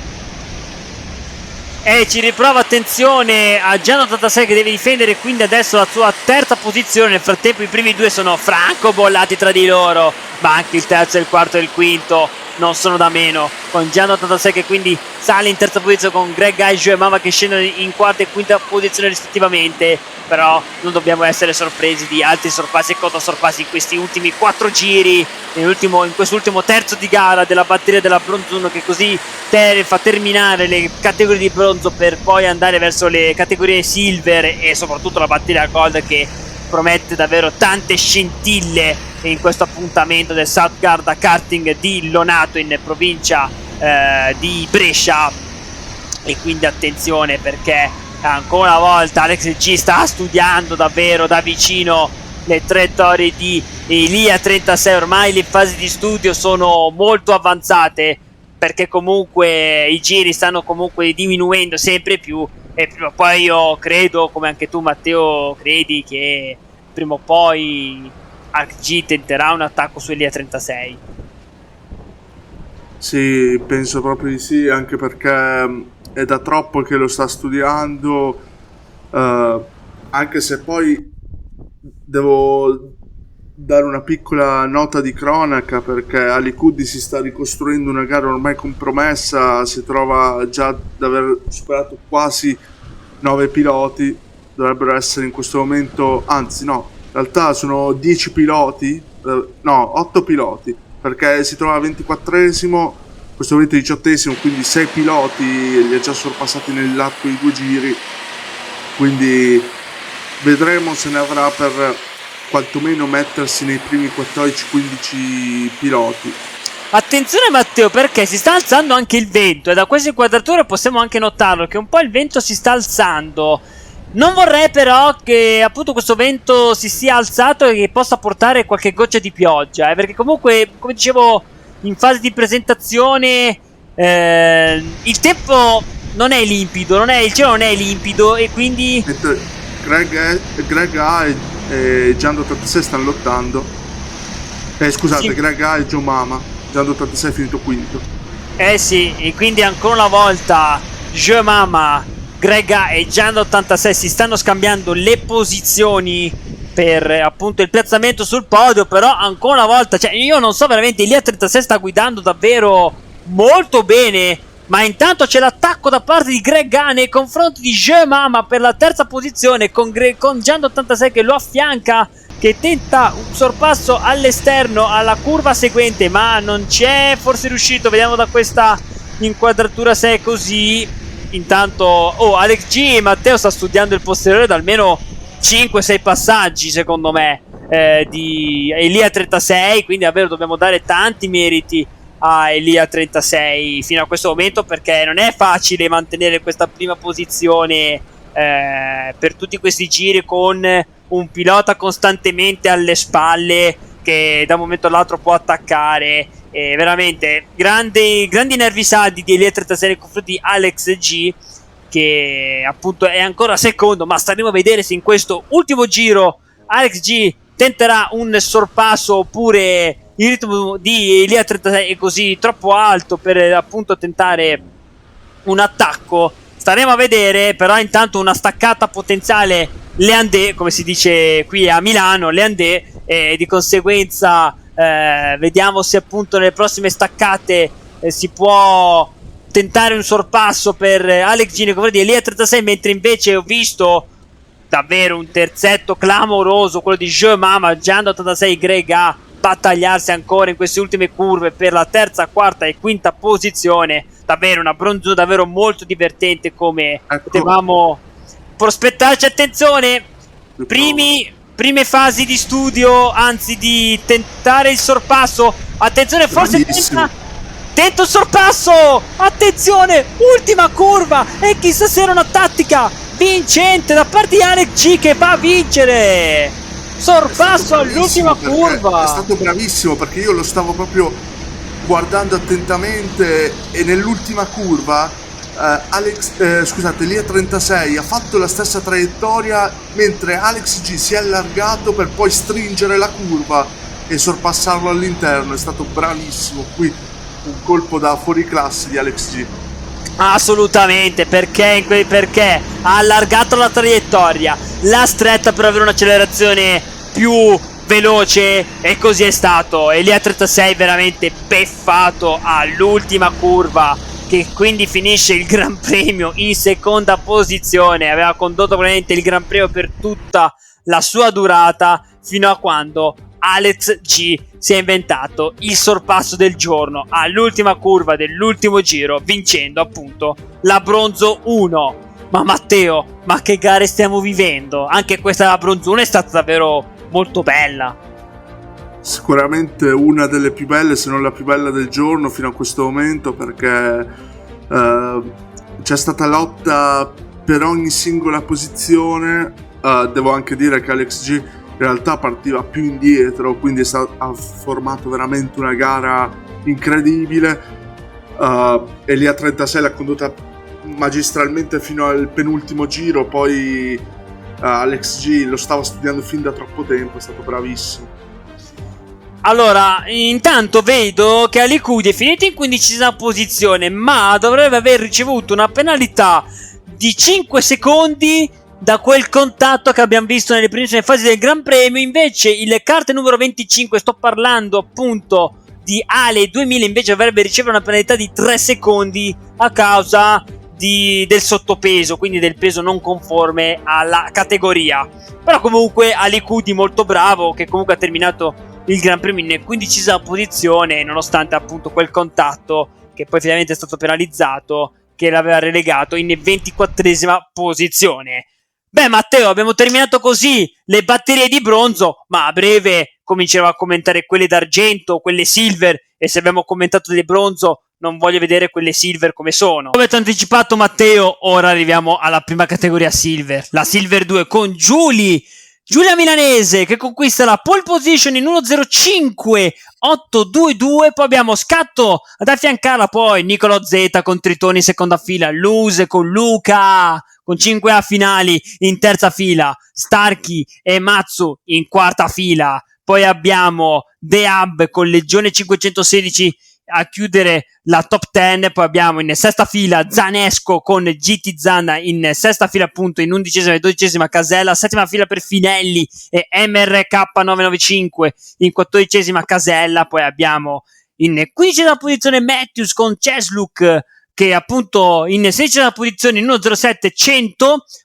Speaker 3: attenzione a Gianna 86 che deve difendere quindi adesso la sua terza posizione. Nel frattempo i primi due sono francobollati tra di loro, ma anche il terzo, il quarto e il quinto non sono da meno, con Gianna 86 che quindi sale in terza posizione, con Greg Aiju e Mama che scendono in quarta e quinta posizione rispettivamente. Però non dobbiamo essere sorpresi di altri sorpassi e controsorpassi in questi ultimi 4 giri, in quest'ultimo terzo di gara della batteria della Bronzo 1, che così fa terminare le categorie di bronzo per poi andare verso le categorie silver e soprattutto la batteria gold, che promette davvero tante scintille in questo appuntamento del Stuttgart Karting di Lonato in provincia di Brescia. E quindi attenzione, perché ancora una volta Alex G sta studiando davvero da vicino le traiettorie di Elia 36. Ormai le fasi di studio sono molto avanzate, perché comunque i giri stanno comunque diminuendo sempre più, e prima o poi io credo, come anche tu Matteo credi, che prima o poi ArcG tenterà un attacco su Elia 36.
Speaker 2: Sì, penso proprio di sì, anche perché è da troppo che lo sta studiando, anche se poi devo dare una piccola nota di cronaca, perché Ali Cuddy si sta ricostruendo una gara ormai compromessa, si trova già ad aver superato quasi 9 piloti, dovrebbero essere in questo momento, anzi no, in realtà sono 10 piloti, no, 8 piloti, perché si trova 24esimo, in questo momento 18esimo, quindi 6 piloti li ha già sorpassati nell'arco di 2 giri, quindi vedremo se ne avrà per quantomeno mettersi nei primi 14-15 piloti.
Speaker 3: Attenzione Matteo, perché si sta alzando anche il vento, e da questa inquadratura possiamo anche notarlo che un po' il vento si sta alzando. Non vorrei però che appunto questo vento si sia alzato e che possa portare qualche goccia di pioggia, perché comunque, come dicevo in fase di presentazione, il tempo non è limpido, il cielo non è limpido, e quindi
Speaker 2: Greg A e Giando 86 stanno lottando. Scusate, sì. Greg A e Joe Mama. Giando 86 è finito quinto.
Speaker 3: Sì, e quindi ancora una volta Joe Mama, Greg A e Giando 86 si stanno scambiando le posizioni per appunto il piazzamento sul podio. Però ancora una volta, cioè io non so veramente, Elia 36 sta guidando davvero molto bene, ma intanto c'è l'attacco da parte di Greg A nei confronti di Joe Mama per la terza posizione, con Giando 86 che lo affianca, che tenta un sorpasso all'esterno alla curva seguente, ma non c'è forse riuscito. Vediamo da questa inquadratura se è così. Intanto Alex G, Matteo sta studiando il posteriore da almeno 5-6 passaggi secondo me, di Elia 36, quindi davvero dobbiamo dare tanti meriti a Elia 36 fino a questo momento, perché non è facile mantenere questa prima posizione per tutti questi giri, con un pilota costantemente alle spalle che da un momento all'altro può attaccare. Veramente grandi nervi saldi di Elia 36 nei confronti di Alex G, che appunto è ancora secondo, ma staremo a vedere se in questo ultimo giro Alex G tenterà un sorpasso, oppure il ritmo di Elia 36 è così troppo alto per appunto tentare un attacco. Staremo a vedere, però intanto una staccata potenziale Leandais, come si dice qui a Milano, Leandais, e di conseguenza vediamo se appunto nelle prossime staccate si può tentare un sorpasso per Alex G nei confronti di Elia 36, mentre invece ho visto davvero un terzetto clamoroso, quello di Joe Mama, Giando 86, Greg A, battagliarsi ancora in queste ultime curve per la terza, quarta e quinta posizione. Davvero una bronzona davvero molto divertente, come potevamo prospettarci. Attenzione, prime fasi di studio, anzi di tentare il sorpasso. Attenzione, forse tenta un sorpasso, attenzione, ultima curva, e chissà se era una tattica vincente da parte di Alex G che va a vincere. Sorpasso all'ultima curva.
Speaker 2: È stato bravissimo, perché io lo stavo proprio guardando attentamente, e nell'ultima curva Elia 36 ha fatto la stessa traiettoria, mentre Alex G si è allargato per poi stringere la curva e sorpassarlo all'interno. È stato bravissimo qui, un colpo da fuori classe di Alex G.
Speaker 3: Assolutamente, perché ha allargato la traiettoria, l'ha stretta per avere un'accelerazione più veloce, e così è stato. Elia 36 veramente beffato all'ultima curva, che quindi finisce il Gran Premio in seconda posizione. Aveva condotto probabilmente il Gran Premio per tutta la sua durata, fino a quando Alex G si è inventato il sorpasso del giorno all'ultima curva dell'ultimo giro, vincendo appunto la Bronzo 1. Ma Matteo, ma che gare stiamo vivendo? Anche questa la Bronzo 1 è stata davvero molto bella.
Speaker 2: Sicuramente una delle più belle, se non la più bella del giorno fino a questo momento, perché c'è stata lotta per ogni singola posizione. Devo anche dire che Alex G realtà partiva più indietro, quindi ha formato veramente una gara incredibile. Elia 36 l'ha condotta magistralmente fino al penultimo giro, poi Alex G lo stava studiando fin da troppo tempo, è stato bravissimo.
Speaker 3: Allora, intanto vedo che Ali Cudi è finito in 15ª posizione, ma dovrebbe aver ricevuto una penalità di 5 secondi da quel contatto che abbiamo visto nelle prime fasi del Gran Premio. Invece il kart numero 25, sto parlando appunto di Ale 2000, invece dovrebbe ricevere una penalità di 3 secondi a causa del sottopeso, quindi del peso non conforme alla categoria. Però comunque Ali Cudi molto bravo, che comunque ha terminato il Gran Premio in 15ª posizione, nonostante appunto quel contatto che poi finalmente è stato penalizzato, che l'aveva relegato in 24ª posizione. Beh, Matteo, abbiamo terminato così le batterie di bronzo, ma a breve cominceremo a commentare quelle d'argento, quelle silver, e se abbiamo commentato le bronzo non voglio vedere quelle silver come sono. Come ti ho anticipato, Matteo, ora arriviamo alla prima categoria silver, la Silver 2, con Giulia Milanese che conquista la pole position in 1.05.822. Poi abbiamo Scatto ad affiancarla, poi Nicolò Z con Tritoni in seconda fila, Luse con Luca con 5A finali in terza fila, Starkey e Matsu in quarta fila. Poi abbiamo The Hub con Legione 516 a chiudere la top 10. Poi abbiamo in sesta fila Zanesco con GT Zanna in sesta fila, appunto in 11ª e 12ª casella, settima fila per Finelli e MRK995 in 14ª casella. Poi abbiamo in 15ª posizione Matthews con Cesluk, che appunto in 16ª posizione in 1.07.100.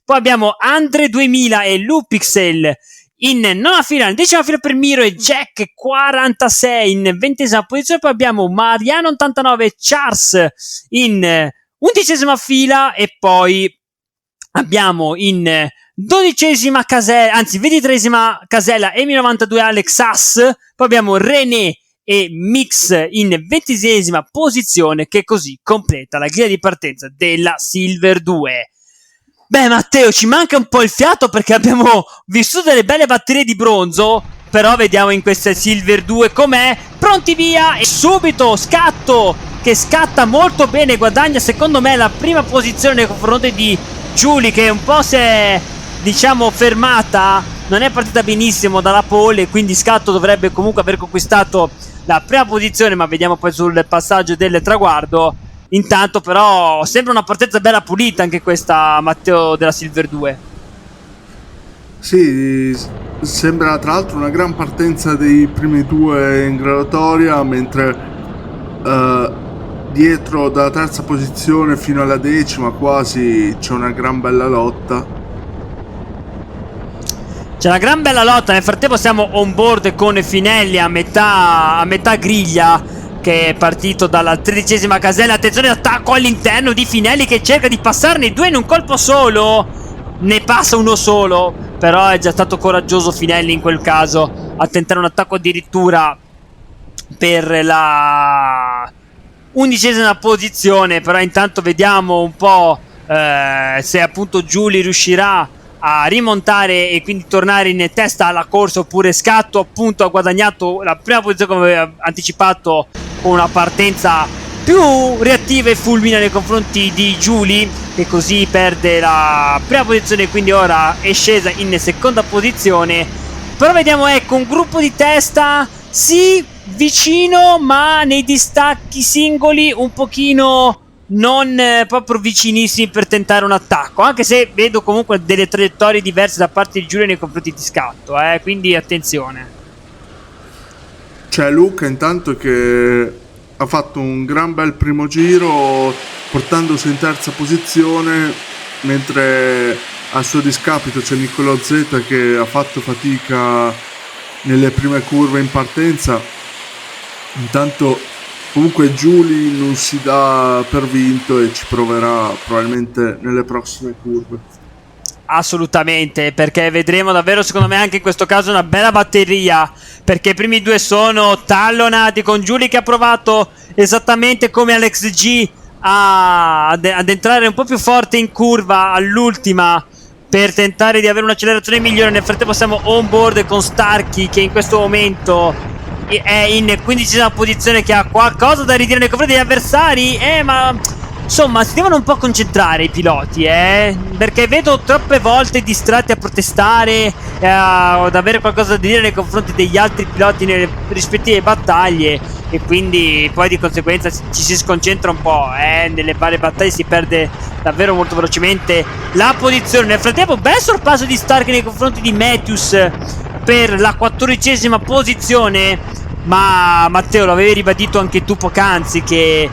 Speaker 3: Poi abbiamo Andre 2000 e Lupixel in nona fila, in 10ª fila per Miro e Jack 46 in 20ª posizione. Poi abbiamo Mariano 89 e Charles in 11ª fila. E poi abbiamo in 12ª casella, anzi 23ª casella, Emi92 Alex Haas. Poi abbiamo René e Mix in 20ª posizione, che così completa la griglia di partenza della Silver 2. Beh, Matteo, ci manca un po' il fiato perché abbiamo vissuto delle belle batterie di bronzo, però vediamo in questa Silver 2 com'è. Pronti via, e subito Scatto che scatta molto bene, guadagna secondo me la prima posizione nei confronti di Giulia, che un po' si è, diciamo, fermata, non è partita benissimo dalla pole, quindi Scatto dovrebbe comunque aver conquistato la prima posizione, ma vediamo poi sul passaggio del traguardo. Intanto però sembra una partenza bella pulita anche questa, Matteo, della Silver 2.
Speaker 2: Sì, sembra tra l'altro una gran partenza dei primi due in graduatoria, mentre dietro dalla terza posizione fino alla 10ª quasi c'è una gran bella lotta.
Speaker 3: C'è una gran bella lotta. Nel frattempo siamo on board con Finelli a metà griglia, che è partito dalla 13ª casella. Attenzione, attacco all'interno di Finelli che cerca di passarne due in un colpo solo, ne passa uno solo, però è già stato coraggioso Finelli in quel caso a tentare un attacco addirittura per la 11ª posizione. Però intanto vediamo un po' se appunto Giulia riuscirà a rimontare e quindi tornare in testa alla corsa, oppure Scatto appunto ha guadagnato la prima posizione come aveva anticipato, con una partenza più reattiva e fulmina nei confronti di Giulia, che così perde la prima posizione, quindi ora è scesa in seconda posizione. Però vediamo, ecco, un gruppo di testa sì vicino, ma nei distacchi singoli un pochino non proprio vicinissimi per tentare un attacco, anche se vedo comunque delle traiettorie diverse da parte di Giulia nei confronti di Scatto, quindi attenzione.
Speaker 2: C'è Luca intanto che ha fatto un gran bel primo giro portandosi in terza posizione, mentre a suo discapito c'è Nicolò Z che ha fatto fatica nelle prime curve in partenza. Intanto comunque Giulia non si dà per vinto e ci proverà probabilmente nelle prossime curve.
Speaker 3: Assolutamente, perché vedremo davvero, secondo me, anche in questo caso una bella batteria, perché i primi due sono tallonati, con Giulia che ha provato esattamente come Alex G ad entrare un po' più forte in curva all'ultima, per tentare di avere un'accelerazione migliore. Nel frattempo siamo on board con Starkey, che in questo momento è in 15ª posizione, che ha qualcosa da ridire nei confronti degli avversari. Ma insomma si devono un po' concentrare i piloti, perché vedo troppe volte distratti a protestare, o ad avere qualcosa da dire nei confronti degli altri piloti nelle rispettive battaglie, e quindi poi di conseguenza ci si sconcentra un po', nelle varie battaglie si perde davvero molto velocemente la posizione. Nel frattempo bel sorpasso di Stark nei confronti di Matthews per la 14ª posizione, ma Matteo, lo avevi ribadito anche tu poc'anzi che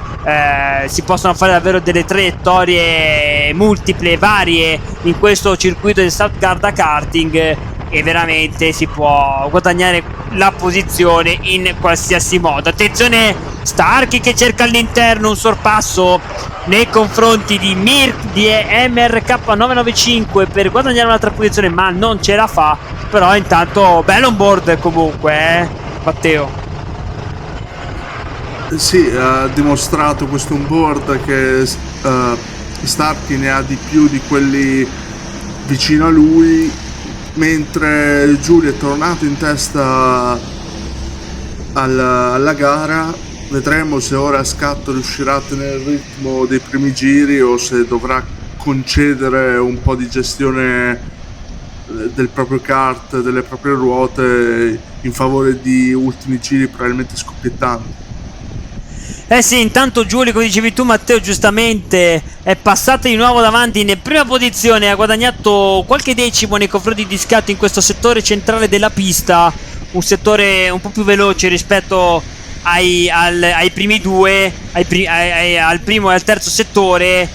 Speaker 3: si possono fare davvero delle traiettorie multiple, varie in questo circuito del South Garda Karting, e veramente si può guadagnare la posizione in qualsiasi modo. Attenzione, Starkey che cerca all'interno un sorpasso nei confronti di MRK 995 per guadagnare un'altra posizione, ma non ce la fa. Però intanto bello on board comunque, Matteo.
Speaker 2: Sì, ha dimostrato questo on board che Starkey ne ha di più di quelli vicino a lui, mentre Giulio è tornato in testa alla gara. Vedremo se ora Scatto riuscirà a tenere il ritmo dei primi giri o se dovrà concedere un po' di gestione del proprio kart, delle proprie ruote, in favore di ultimi giri probabilmente scoppiettanti.
Speaker 3: Sì, intanto Giulio, come dicevi tu Matteo giustamente, è passata di nuovo davanti in prima posizione, ha guadagnato qualche decimo nei confronti di Scatto in questo settore centrale della pista, un settore un po' più veloce rispetto ai primi due, al primo e al terzo settore,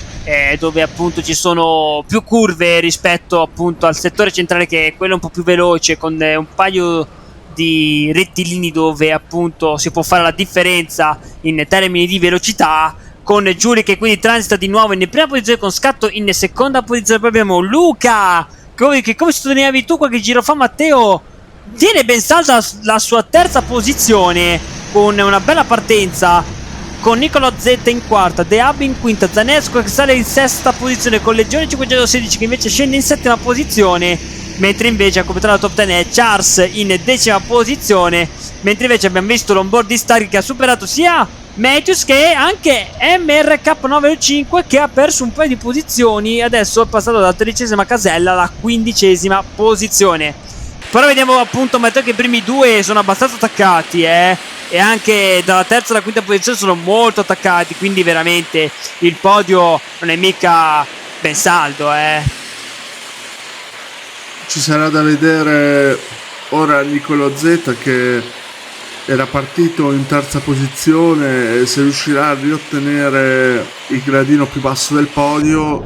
Speaker 3: dove appunto ci sono più curve rispetto appunto al settore centrale, che è quello un po' più veloce, con un paio di rettilini dove appunto si può fare la differenza in termini di velocità, con Giulio che quindi transita di nuovo in prima posizione, con Scatto in seconda posizione. Poi abbiamo Luca che, come sottolineavi tu qualche giro fa Matteo, tiene ben salda la sua terza posizione con una bella partenza, con Nicolò Z in quarta, De Hub in quinta, Zanesco che sale in sesta posizione, con Legione 516 che invece scende in settima posizione, mentre invece a completare la top 10 è Charles in decima posizione. Mentre invece abbiamo visto l'onboard di Stark che ha superato sia Matthews che anche MRK 905, che ha perso un paio di posizioni, adesso è passato dalla 13ª casella alla 15ª posizione. Però vediamo appunto Matteo che i primi due sono abbastanza attaccati, e anche dalla terza alla quinta posizione sono molto attaccati, quindi veramente il podio non è mica ben saldo,
Speaker 2: Ci sarà da vedere ora Nicolò Z, che era partito in terza posizione, se riuscirà a riottenere il gradino più basso del podio.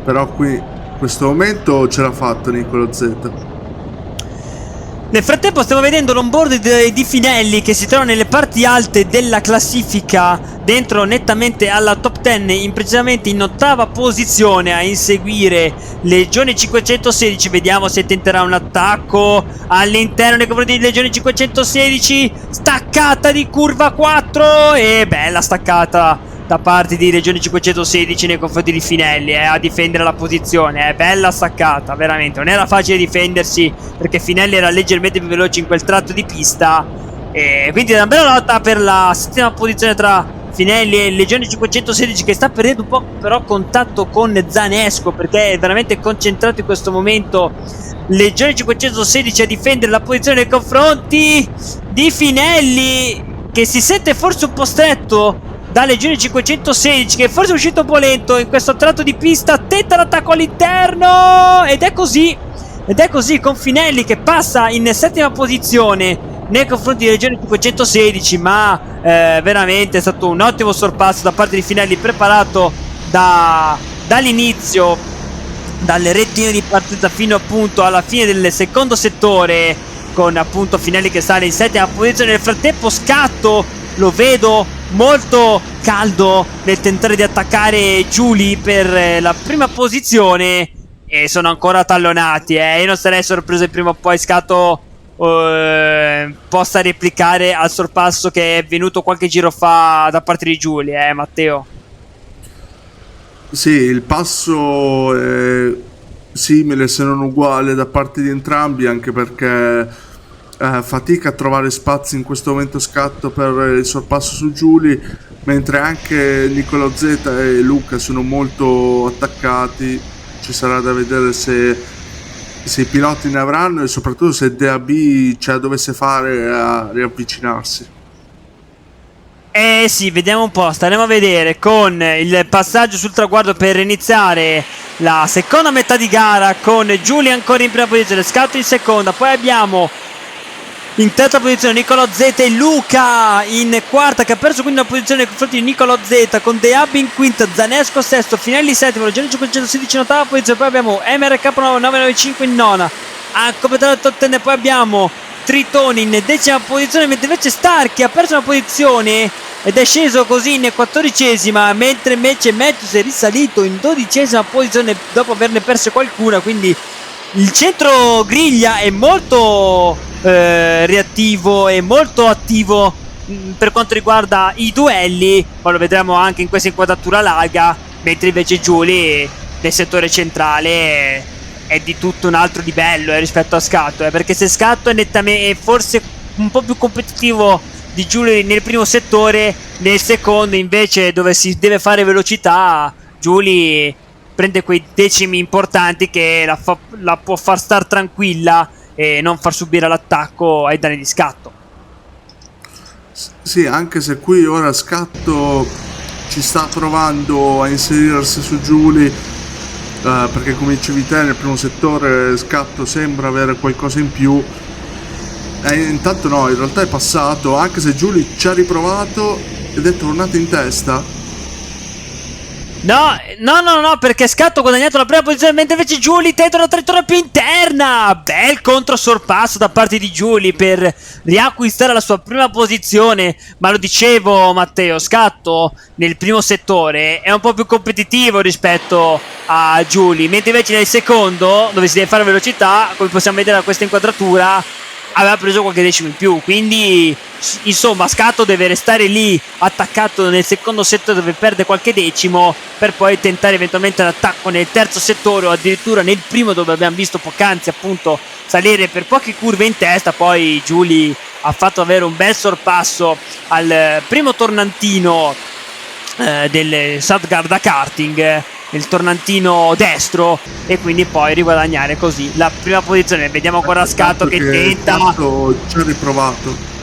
Speaker 2: Però qui in questo momento ce l'ha fatta Nicolò Z.
Speaker 3: Nel frattempo stiamo vedendo l'onboard di Finelli, che si trova nelle parti alte della classifica, dentro nettamente alla top 10, precisamente in ottava posizione a inseguire Legione 516. Vediamo se tenterà un attacco all'interno nei confronti di Legione 516, staccata di curva 4 e bella staccata da parte di Legione 516 nei confronti di Finelli, a difendere la posizione. Bella staccata, veramente non era facile difendersi, perché Finelli era leggermente più veloce in quel tratto di pista, e quindi è una bella lotta per la settima posizione tra Finelli e Legione 516, che sta perdendo un po' però contatto con Zanesco, perché è veramente concentrato in questo momento Legione 516 a difendere la posizione nei confronti di Finelli, che si sente forse un po' stretto da Legione 516, che forse è uscito un po' lento in questo tratto di pista. Tenta l'attacco all'interno ed è così con Finelli che passa in settima posizione nei confronti di Legione 516, ma veramente è stato un ottimo sorpasso da parte di Finelli, preparato dall'inizio, dal rettino di partenza fino appunto alla fine del secondo settore, con appunto Finelli che sale in settima posizione. Nel frattempo Scatto lo vedo molto caldo nel tentare di attaccare Giuli per la prima posizione, e sono ancora tallonati. Io non sarei sorpreso che prima o poi Scatto possa replicare al sorpasso che è venuto qualche giro fa da parte di Giuli, Matteo.
Speaker 2: Sì, il passo simile se non uguale da parte di entrambi, anche perché fatica a trovare spazi in questo momento Scatto per il sorpasso su Giuli, mentre anche Nicolò Z e Luca sono molto attaccati. Ci sarà da vedere se i piloti ne avranno e soprattutto se DAB dovesse fare a riavvicinarsi.
Speaker 3: Sì, vediamo un po', staremo a vedere con il passaggio sul traguardo per iniziare la seconda metà di gara, con Giuli ancora in prima posizione, Scatto in seconda, poi abbiamo in terza posizione Nicolò Z e Luca in quarta, che ha perso quindi una posizione nei confronti di Nicolò Z, con Deab in quinta, Zanesco sesto, Finelli settimo, Gianni 516 in ottava posizione, poi abbiamo MRK 995 in nona, a completare il top 10 poi abbiamo Tritoni in decima posizione, mentre invece Starchi ha perso una posizione ed è sceso così in 14esima, mentre invece Matthews è risalito in 12esima posizione dopo averne perse qualcuna, quindi il centro griglia è molto reattivo e molto attivo per quanto riguarda i duelli, ma lo vedremo anche in questa inquadratura larga, mentre invece Giuli nel settore centrale è di tutto un altro livello rispetto a Scatto, perché se Scatto è nettamente forse un po' più competitivo di Giuli nel primo settore, nel secondo invece dove si deve fare velocità Giuli prende quei decimi importanti che la può far star tranquilla e non far subire l'attacco ai danni di Scatto.
Speaker 2: Sì, anche se qui ora Scatto ci sta provando a inserirsi su Giuli, perché come dicevi te nel primo settore Scatto sembra avere qualcosa in più, intanto no, in realtà è passato, anche se Giuli ci ha riprovato ed è tornato in testa.
Speaker 3: No, perché Scatto ha guadagnato la prima posizione, mentre invece Giuli tenta una traiettoria più interna. Bel controsorpasso da parte di Giuli per riacquistare la sua prima posizione. Ma lo dicevo, Matteo, Scatto nel primo settore è un po' più competitivo rispetto a Giuli, mentre invece nel secondo, dove si deve fare velocità, come possiamo vedere da questa inquadratura, aveva preso qualche decimo in più, quindi insomma Scatto deve restare lì attaccato nel secondo settore dove perde qualche decimo, per poi tentare eventualmente l'attacco nel terzo settore o addirittura nel primo, dove abbiamo visto poc'anzi appunto salire per poche curve in testa. Poi Giuli ha fatto avere un bel sorpasso al primo tornantino del Southgard Karting, il tornantino destro, e quindi poi riguadagnare così la prima posizione. Vediamo ancora Scatto che tenta,
Speaker 2: ci ha riprovato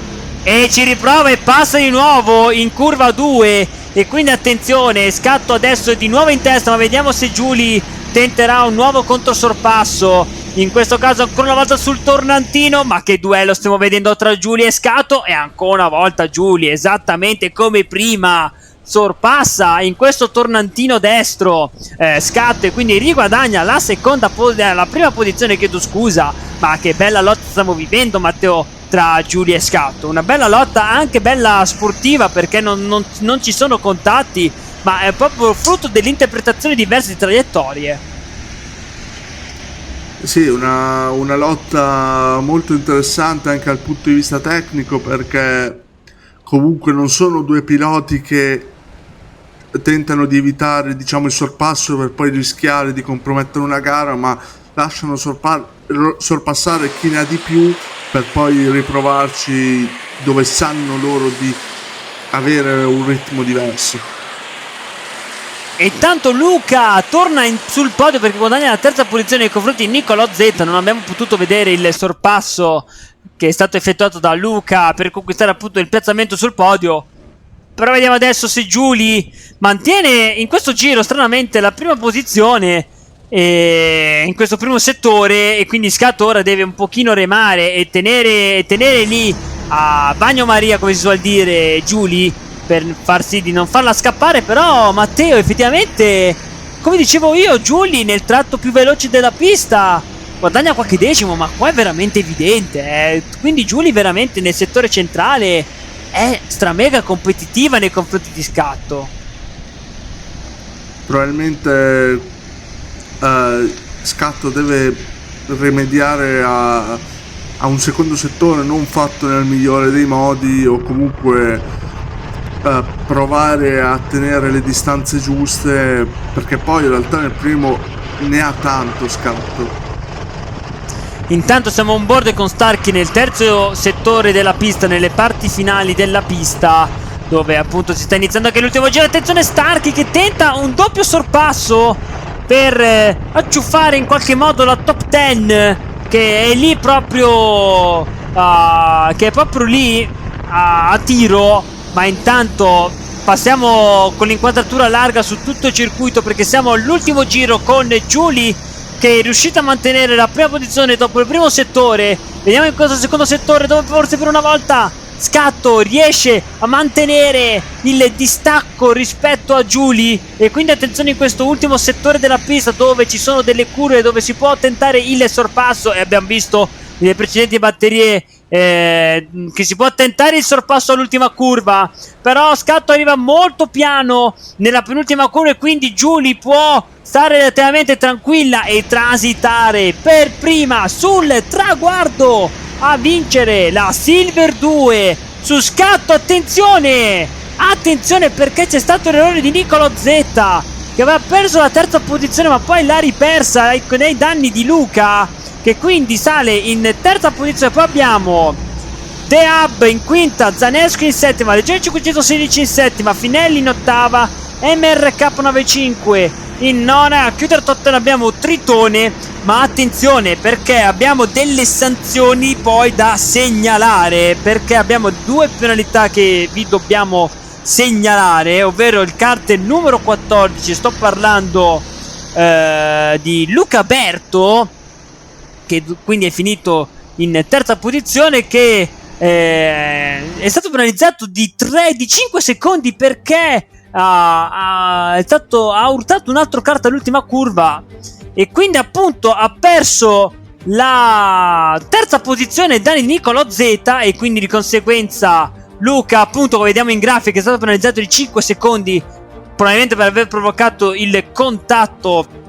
Speaker 3: e ci riprova e passa di nuovo in curva 2, e quindi attenzione, Scatto adesso è di nuovo in testa, ma vediamo se Giuli tenterà un nuovo controsorpasso, in questo caso ancora una volta sul tornantino. Ma che duello stiamo vedendo tra Giuli e Scatto, e ancora una volta Giuli esattamente come prima sorpassa in questo tornantino destro Scatto, e quindi riguadagna la prima posizione, chiedo scusa. Ma che bella lotta stiamo vivendo, Matteo, tra Giuli e Scatto, una bella lotta, anche bella sportiva, perché non ci sono contatti, ma è proprio frutto dell'interpretazione diverse di traiettorie.
Speaker 2: Sì, una lotta molto interessante anche dal punto di vista tecnico, perché comunque non sono due piloti che tentano di evitare, diciamo, il sorpasso per poi rischiare di compromettere una gara, ma lasciano sorpassare chi ne ha di più per poi riprovarci dove sanno loro di avere un ritmo diverso.
Speaker 3: E intanto Luca torna sul podio perché guadagna la terza posizione nei confronti di Nicolò Z. Non abbiamo potuto vedere il sorpasso che è stato effettuato da Luca per conquistare appunto il piazzamento sul podio, però vediamo adesso se Giuli mantiene in questo giro stranamente la prima posizione in questo primo settore, e quindi Scatto ora deve un pochino remare e tenere lì a bagnomaria, come si suol dire, Giuli, per far sì di non farla scappare. Però Matteo, effettivamente, come dicevo io, Giuli nel tratto più veloce della pista guadagna qualche decimo, ma qua è veramente evidente, quindi Giuli veramente nel settore centrale è stramega competitiva nei confronti di Scatto.
Speaker 2: Probabilmente Scatto deve rimediare a un secondo settore non fatto nel migliore dei modi, o comunque provare a tenere le distanze giuste, perché poi in realtà nel primo ne ha tanto Scatto.
Speaker 3: Intanto siamo on board con Starkey nel terzo settore della pista, nelle parti finali della pista, dove appunto si sta iniziando anche l'ultimo giro. Attenzione Starkey che tenta un doppio sorpasso per acciuffare in qualche modo la top 10, che è lì proprio che è proprio lì a tiro. Ma intanto passiamo con l'inquadratura larga su tutto il circuito, perché siamo all'ultimo giro con Giulia che è riuscita a mantenere la prima posizione dopo il primo settore. Vediamo in questo secondo settore dove forse per una volta Scatto riesce a mantenere il distacco rispetto a Giulia, e quindi attenzione in questo ultimo settore della pista dove ci sono delle curve dove si può tentare il sorpasso, e abbiamo visto nelle precedenti batterie che si può tentare il sorpasso all'ultima curva, però Scatto arriva molto piano nella penultima curva e quindi Giulia può stare relativamente tranquilla e transitare per prima sul traguardo a vincere la Silver 2 su Scatto. Attenzione perché c'è stato l'errore di Nicolò Z, che aveva perso la terza posizione ma poi l'ha ripersa nei danni di Luca, che quindi sale in terza posizione. Poi abbiamo The Hub in quinta, Zaneschi in settima, Leggero 516 in settima, Finelli in ottava, MRK95 in nona. A chiudere top 10 abbiamo Tritone, ma attenzione perché abbiamo delle sanzioni poi da segnalare, perché abbiamo due penalità che vi dobbiamo segnalare, ovvero il kart numero 14, sto parlando di Luca Berto, che quindi è finito in terza posizione, che è stato penalizzato di 5 secondi perché ha urtato un altro kart all'ultima curva, e quindi appunto ha perso la terza posizione ai danni di Nicolò Z, e quindi di conseguenza Luca, appunto come vediamo in grafica, è stato penalizzato di 5 secondi probabilmente per aver provocato il contatto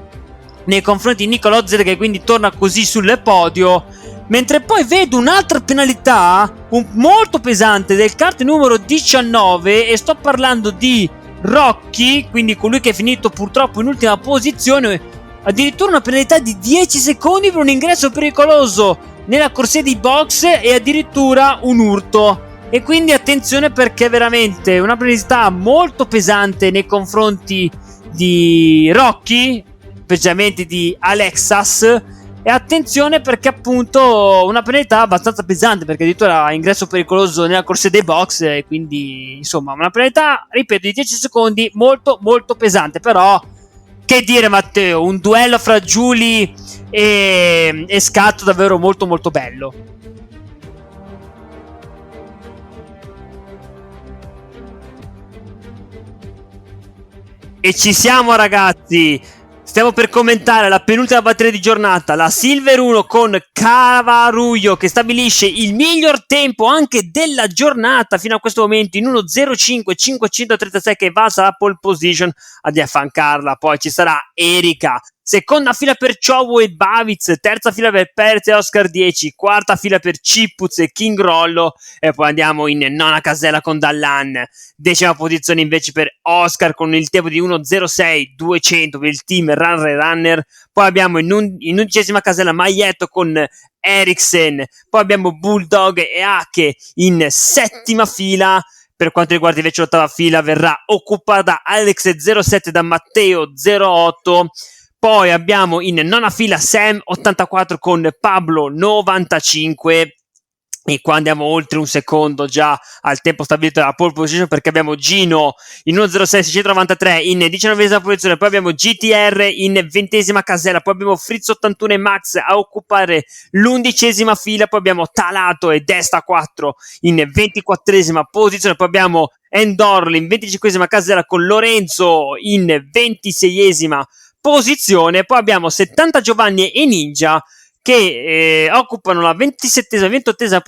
Speaker 3: nei confronti di Nicolò Z, che quindi torna così sul podio. Mentre poi vedo un'altra penalità molto pesante del kart numero 19, e sto parlando di Rocky, quindi colui che è finito purtroppo in ultima posizione. Addirittura una penalità di 10 secondi per un ingresso pericoloso nella corsia di box e addirittura un urto. E quindi attenzione perché è veramente una penalità molto pesante nei confronti di Rocky, specialmente di Alexas. E attenzione perché appunto una penalità abbastanza pesante, perché addirittura ingresso pericoloso nella corsia dei box, e quindi insomma una penalità, ripeto, di 10 secondi molto molto pesante. Però che dire Matteo, un duello fra Giulia e Scatto davvero molto molto bello. E ci siamo ragazzi, stiamo per commentare la penultima batteria di giornata, la Silver 1 con Cavaruglio, che stabilisce il miglior tempo anche della giornata fino a questo momento in 1.05.536, che va alla pole position ad affiancarla. Poi ci sarà Erika, seconda fila per Ciovo e Baviz, terza fila per Perez e Oscar 10, quarta fila per Cipuz e King Rollo, e poi andiamo in nona casella con Dallan, decima posizione invece per Oscar con il tempo di 1.06.200 per il team Runner. Poi abbiamo in undicesima casella Maietto con Eriksen, poi abbiamo Bulldog e Ake in settima fila. Per quanto riguarda invece l'ottava fila verrà occupata da Alex07 da Matteo 08. Poi abbiamo in nona fila Sam 84 con Pablo 95. E qua andiamo oltre un secondo già al tempo stabilito dalla pole position, perché abbiamo Gino in 1.06.693 in 19esima posizione, poi abbiamo GTR in 20esima casella, poi abbiamo Fritz 81 e Max a occupare l'11esima fila, poi abbiamo Talato e Desta 4 in 24esima posizione, poi abbiamo Endorli in 25esima casella con Lorenzo in 26esima posizione, poi abbiamo 70 Giovanni e Ninja che occupano la 27esima e 28esima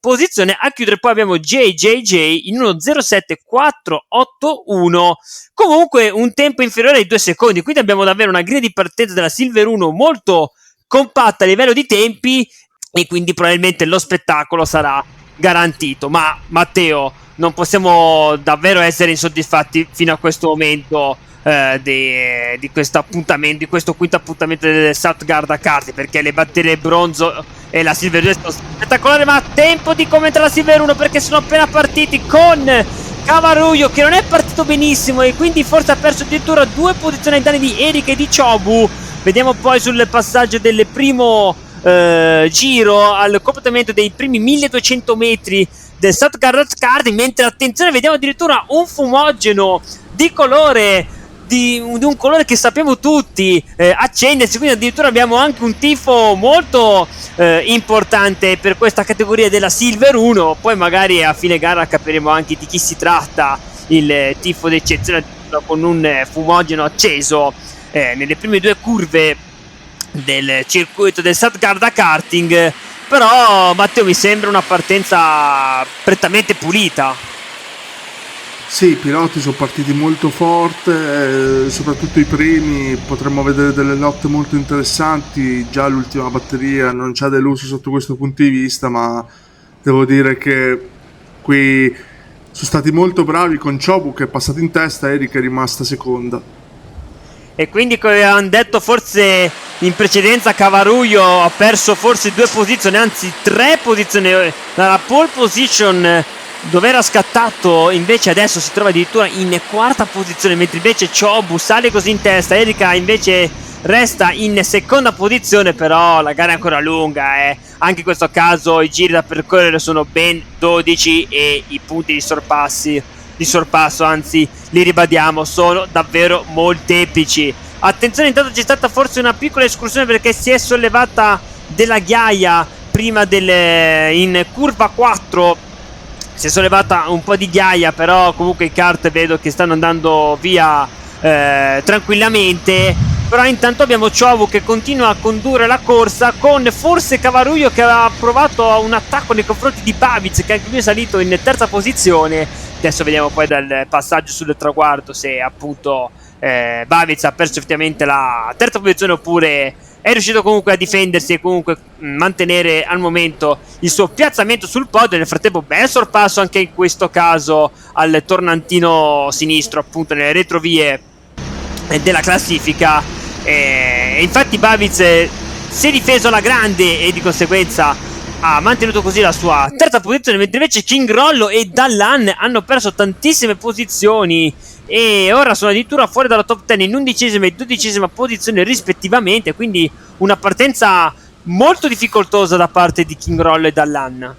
Speaker 3: posizione. A chiudere poi abbiamo JJJ in 1.07.481, comunque un tempo inferiore ai 2 secondi, quindi abbiamo davvero una griglia di partenza della Silver 1 molto compatta a livello di tempi, e quindi probabilmente lo spettacolo sarà garantito. Ma Matteo, non possiamo davvero essere insoddisfatti fino a questo momento di questo appuntamento, di questo quinto appuntamento del South Garda Karting, perché le batterie bronzo e la Silver 2 sono spettacolari, ma tempo di commentare la Silver 1 perché sono appena partiti con Cavaruglio che non è partito benissimo e quindi forse ha perso addirittura 2 posizioni ai danni di Eric e di Chobu. Vediamo poi sul passaggio del primo giro al completamento dei primi 1200 metri del South Garda Karting, mentre attenzione vediamo addirittura un fumogeno di colore di un colore che sappiamo tutti accendersi, quindi addirittura abbiamo anche un tifo molto importante per questa categoria della Silver 1. Poi magari a fine gara capiremo anche di chi si tratta, il tifo d'eccezione con un fumogeno acceso nelle prime 2 curve del circuito del South Garda Karting. Però Matteo, mi sembra una partenza prettamente pulita.
Speaker 2: Sì, i piloti sono partiti molto forte, soprattutto i primi. Potremmo vedere delle lotte molto interessanti. Già l'ultima batteria non ci ha deluso sotto questo punto di vista, ma devo dire che qui sono stati molto bravi con Chobu che è passato in testa, Eric è rimasta seconda.
Speaker 3: E quindi, come avevamo detto forse in precedenza, Cavaruglio ha perso forse 2 posizioni, anzi 3 posizioni dalla pole position dove era scattato. Invece adesso si trova addirittura in 4ª posizione, mentre invece Chobu sale così in testa. Erika invece resta in 2ª posizione, però la gara è ancora lunga, Anche in questo caso i giri da percorrere sono ben 12 e i punti di sorpasso, anzi li ribadiamo, sono davvero molteplici. Attenzione, intanto c'è stata forse una piccola escursione perché si è sollevata della ghiaia prima in curva 4, si è sollevata un po' di ghiaia, però comunque i kart vedo che stanno andando via tranquillamente. Però intanto abbiamo Chobu che continua a condurre la corsa, con forse Cavaruglio che aveva provato un attacco nei confronti di Babic, che anche lui è salito in 3ª posizione. Adesso vediamo poi dal passaggio sul traguardo se appunto Babic ha perso effettivamente la 3ª posizione oppure è riuscito comunque a difendersi e comunque mantenere al momento il suo piazzamento sul podio. Nel frattempo bel sorpasso anche in questo caso al tornantino sinistro, appunto nelle retrovie della classifica. Infatti Babic si è difeso alla grande e di conseguenza ha mantenuto così la sua 3ª posizione, mentre invece King Rollo e Dallan hanno perso tantissime posizioni e ora sono addirittura fuori dalla top 10 in 11ª e 12ª posizione rispettivamente, quindi una partenza molto difficoltosa da parte di King Rollo e Dallan.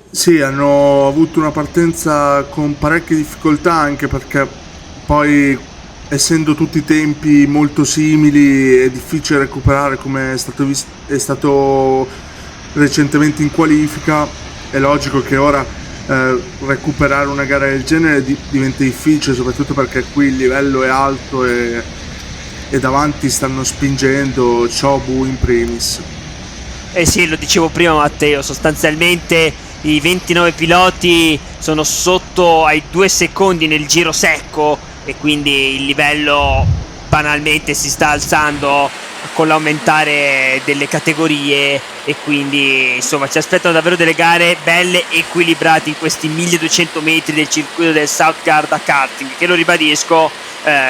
Speaker 2: Sì, hanno avuto una partenza con parecchie difficoltà, anche perché poi, essendo tutti i tempi molto simili, è difficile recuperare, come è stato recentemente in qualifica. È logico che ora recuperare una gara del genere diventa difficile, soprattutto perché qui il livello è alto e davanti stanno spingendo, Chobu in primis.
Speaker 3: Sì, lo dicevo prima Matteo, sostanzialmente i 29 piloti sono sotto ai 2 secondi nel giro secco e quindi il livello banalmente si sta alzando con l'aumentare delle categorie e quindi insomma ci aspettano davvero delle gare belle e equilibrate in questi 1200 metri del circuito del South Garda Karting, che lo ribadisco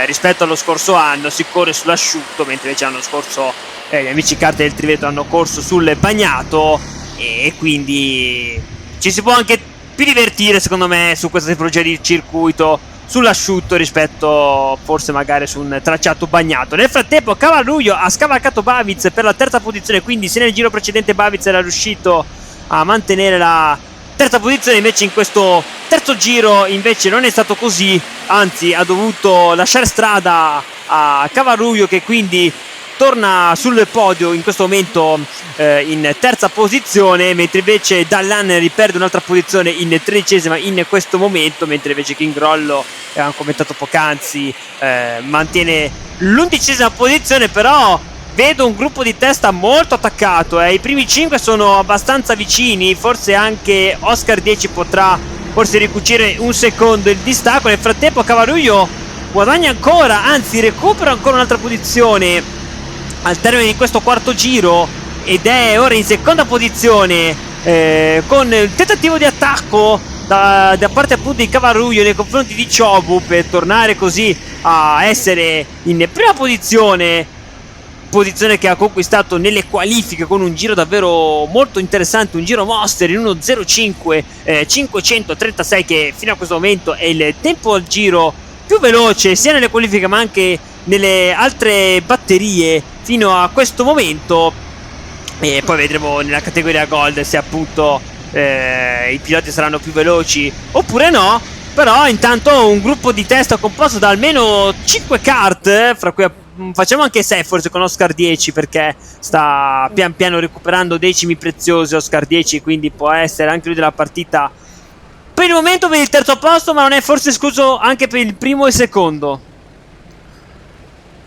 Speaker 3: rispetto allo scorso anno si corre sull'asciutto, mentre invece l'anno scorso gli amici kart del Triveto hanno corso sul bagnato e quindi ci si può anche più divertire secondo me su questa tipologia di circuito sull'asciutto rispetto forse magari su un tracciato bagnato. Nel frattempo Cavaruglio ha scavalcato Babic per la 3ª posizione, quindi se nel giro precedente Babic era riuscito a mantenere la 3ª posizione, invece in questo 3° giro invece non è stato così, anzi ha dovuto lasciare strada a Cavaruglio, che quindi torna sul podio in questo momento in 3ª posizione, mentre invece Dallan riperde un'altra posizione in 13ª in questo momento, mentre invece King Rollo, abbiamo commentato poc'anzi, mantiene l'11ª posizione. Però vedo un gruppo di testa molto attaccato, i primi 5 sono abbastanza vicini, forse anche Oscar 10 potrà forse ricucire un secondo il distacco. Nel frattempo Cavaruglio guadagna ancora, anzi recupera ancora un'altra posizione al termine di questo 4° giro ed è ora in 2ª posizione con il tentativo di attacco da parte appunto di Cavaruglio nei confronti di Chobu, per tornare così a essere in prima posizione che ha conquistato nelle qualifiche con un giro davvero molto interessante, un giro Monster in 1.05 536, che fino a questo momento è il tempo al giro più veloce sia nelle qualifiche ma anche nelle altre batterie fino a questo momento. E poi vedremo nella categoria Gold se appunto i piloti saranno più veloci oppure no. Però intanto un gruppo di testa composto da almeno 5 kart, fra cui facciamo anche 6 forse con Oscar 10, perché sta pian piano recuperando decimi preziosi Oscar 10, quindi può essere anche lui della partita per il momento per il terzo posto, ma non è forse escluso anche per il primo e secondo.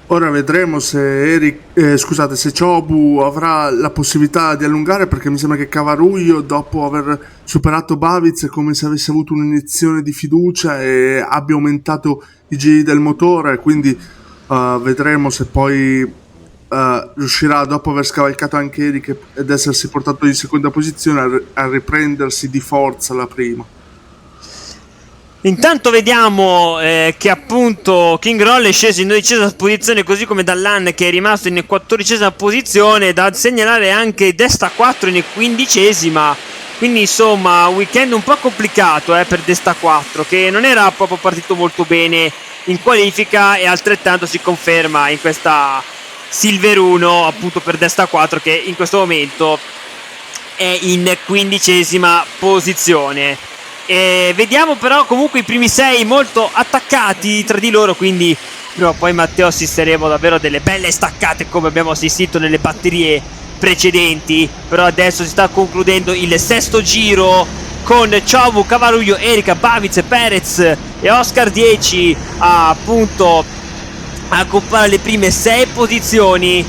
Speaker 2: Ora vedremo se se Chobu avrà la possibilità di allungare, perché mi sembra che Cavaruglio, dopo aver superato Baviz, è come se avesse avuto un'iniezione di fiducia e abbia aumentato i giri del motore, quindi vedremo se poi riuscirà, dopo aver scavalcato anche Eric ed essersi portato in seconda posizione, a riprendersi di forza la prima.
Speaker 3: Intanto vediamo che appunto King Roll è sceso in 12ª posizione, così come Dallan, che è rimasto in 14ª posizione. Da segnalare anche Desta 4 in 15ª, quindi insomma un weekend un po' complicato per Desta 4, che non era proprio partito molto bene in qualifica, e altrettanto si conferma in questa Silver 1 appunto per Desta 4, che in questo momento è in 15ª posizione. E vediamo però comunque i primi 6 molto attaccati tra di loro, quindi prima o poi Matteo assisteremo davvero a delle belle staccate come abbiamo assistito nelle batterie precedenti. Però adesso si sta concludendo il sesto giro con Chobu, Cavaruglio, Erika, Baviz, Perez e Oscar 10 appunto a occupare le prime 6 posizioni.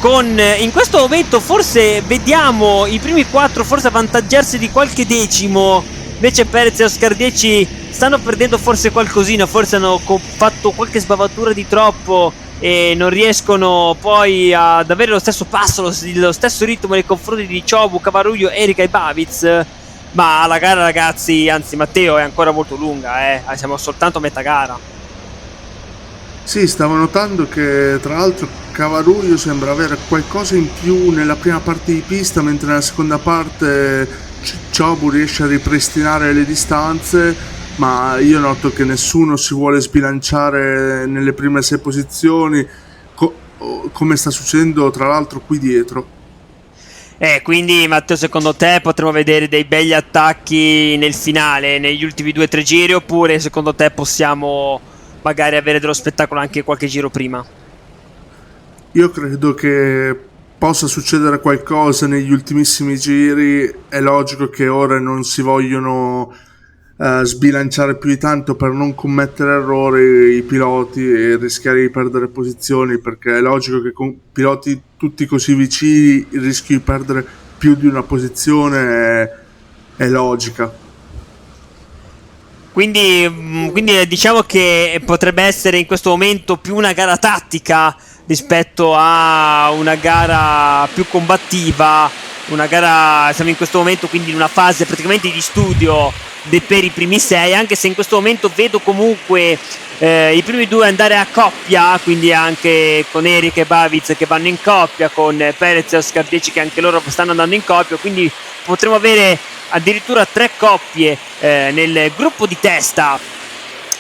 Speaker 3: In questo momento forse vediamo i primi 4 forse avvantaggiarsi di qualche decimo. Invece Perez e Oscar 10 stanno perdendo forse qualcosina, forse hanno fatto qualche sbavatura di troppo e non riescono poi ad avere lo stesso passo, lo stesso ritmo nei confronti di Chobu, Cavaruglio, Erika e Baviz. Ma la gara, ragazzi, anzi Matteo, è ancora molto lunga, siamo soltanto a metà gara.
Speaker 2: Sì, stavo notando che tra l'altro Cavaruglio sembra avere qualcosa in più nella prima parte di pista, mentre nella seconda parte Chobu riesce a ripristinare le distanze, ma io noto che nessuno si vuole sbilanciare nelle prime 6 posizioni, come sta succedendo tra l'altro qui dietro.
Speaker 3: Quindi Matteo, secondo te potremo vedere dei begli attacchi nel finale, negli ultimi 2-3 giri, oppure secondo te possiamo magari avere dello spettacolo anche qualche giro prima?
Speaker 2: Io credo che possa succedere qualcosa negli ultimissimi giri. È logico che ora non si vogliono sbilanciare più di tanto per non commettere errori i piloti e rischiare di perdere posizioni, perché è logico che con piloti tutti così vicini il rischio di perdere più di una posizione è logica.
Speaker 3: Quindi diciamo che potrebbe essere in questo momento più una gara tattica rispetto a una gara più combattiva. Una gara, siamo in questo momento quindi in una fase praticamente di studio per i primi 6, anche se in questo momento vedo comunque i primi 2 andare a coppia, quindi anche con Eric e Baviz che vanno in coppia, con Perez e Oscar 10 che anche loro stanno andando in coppia, quindi potremo avere addirittura 3 coppie nel gruppo di testa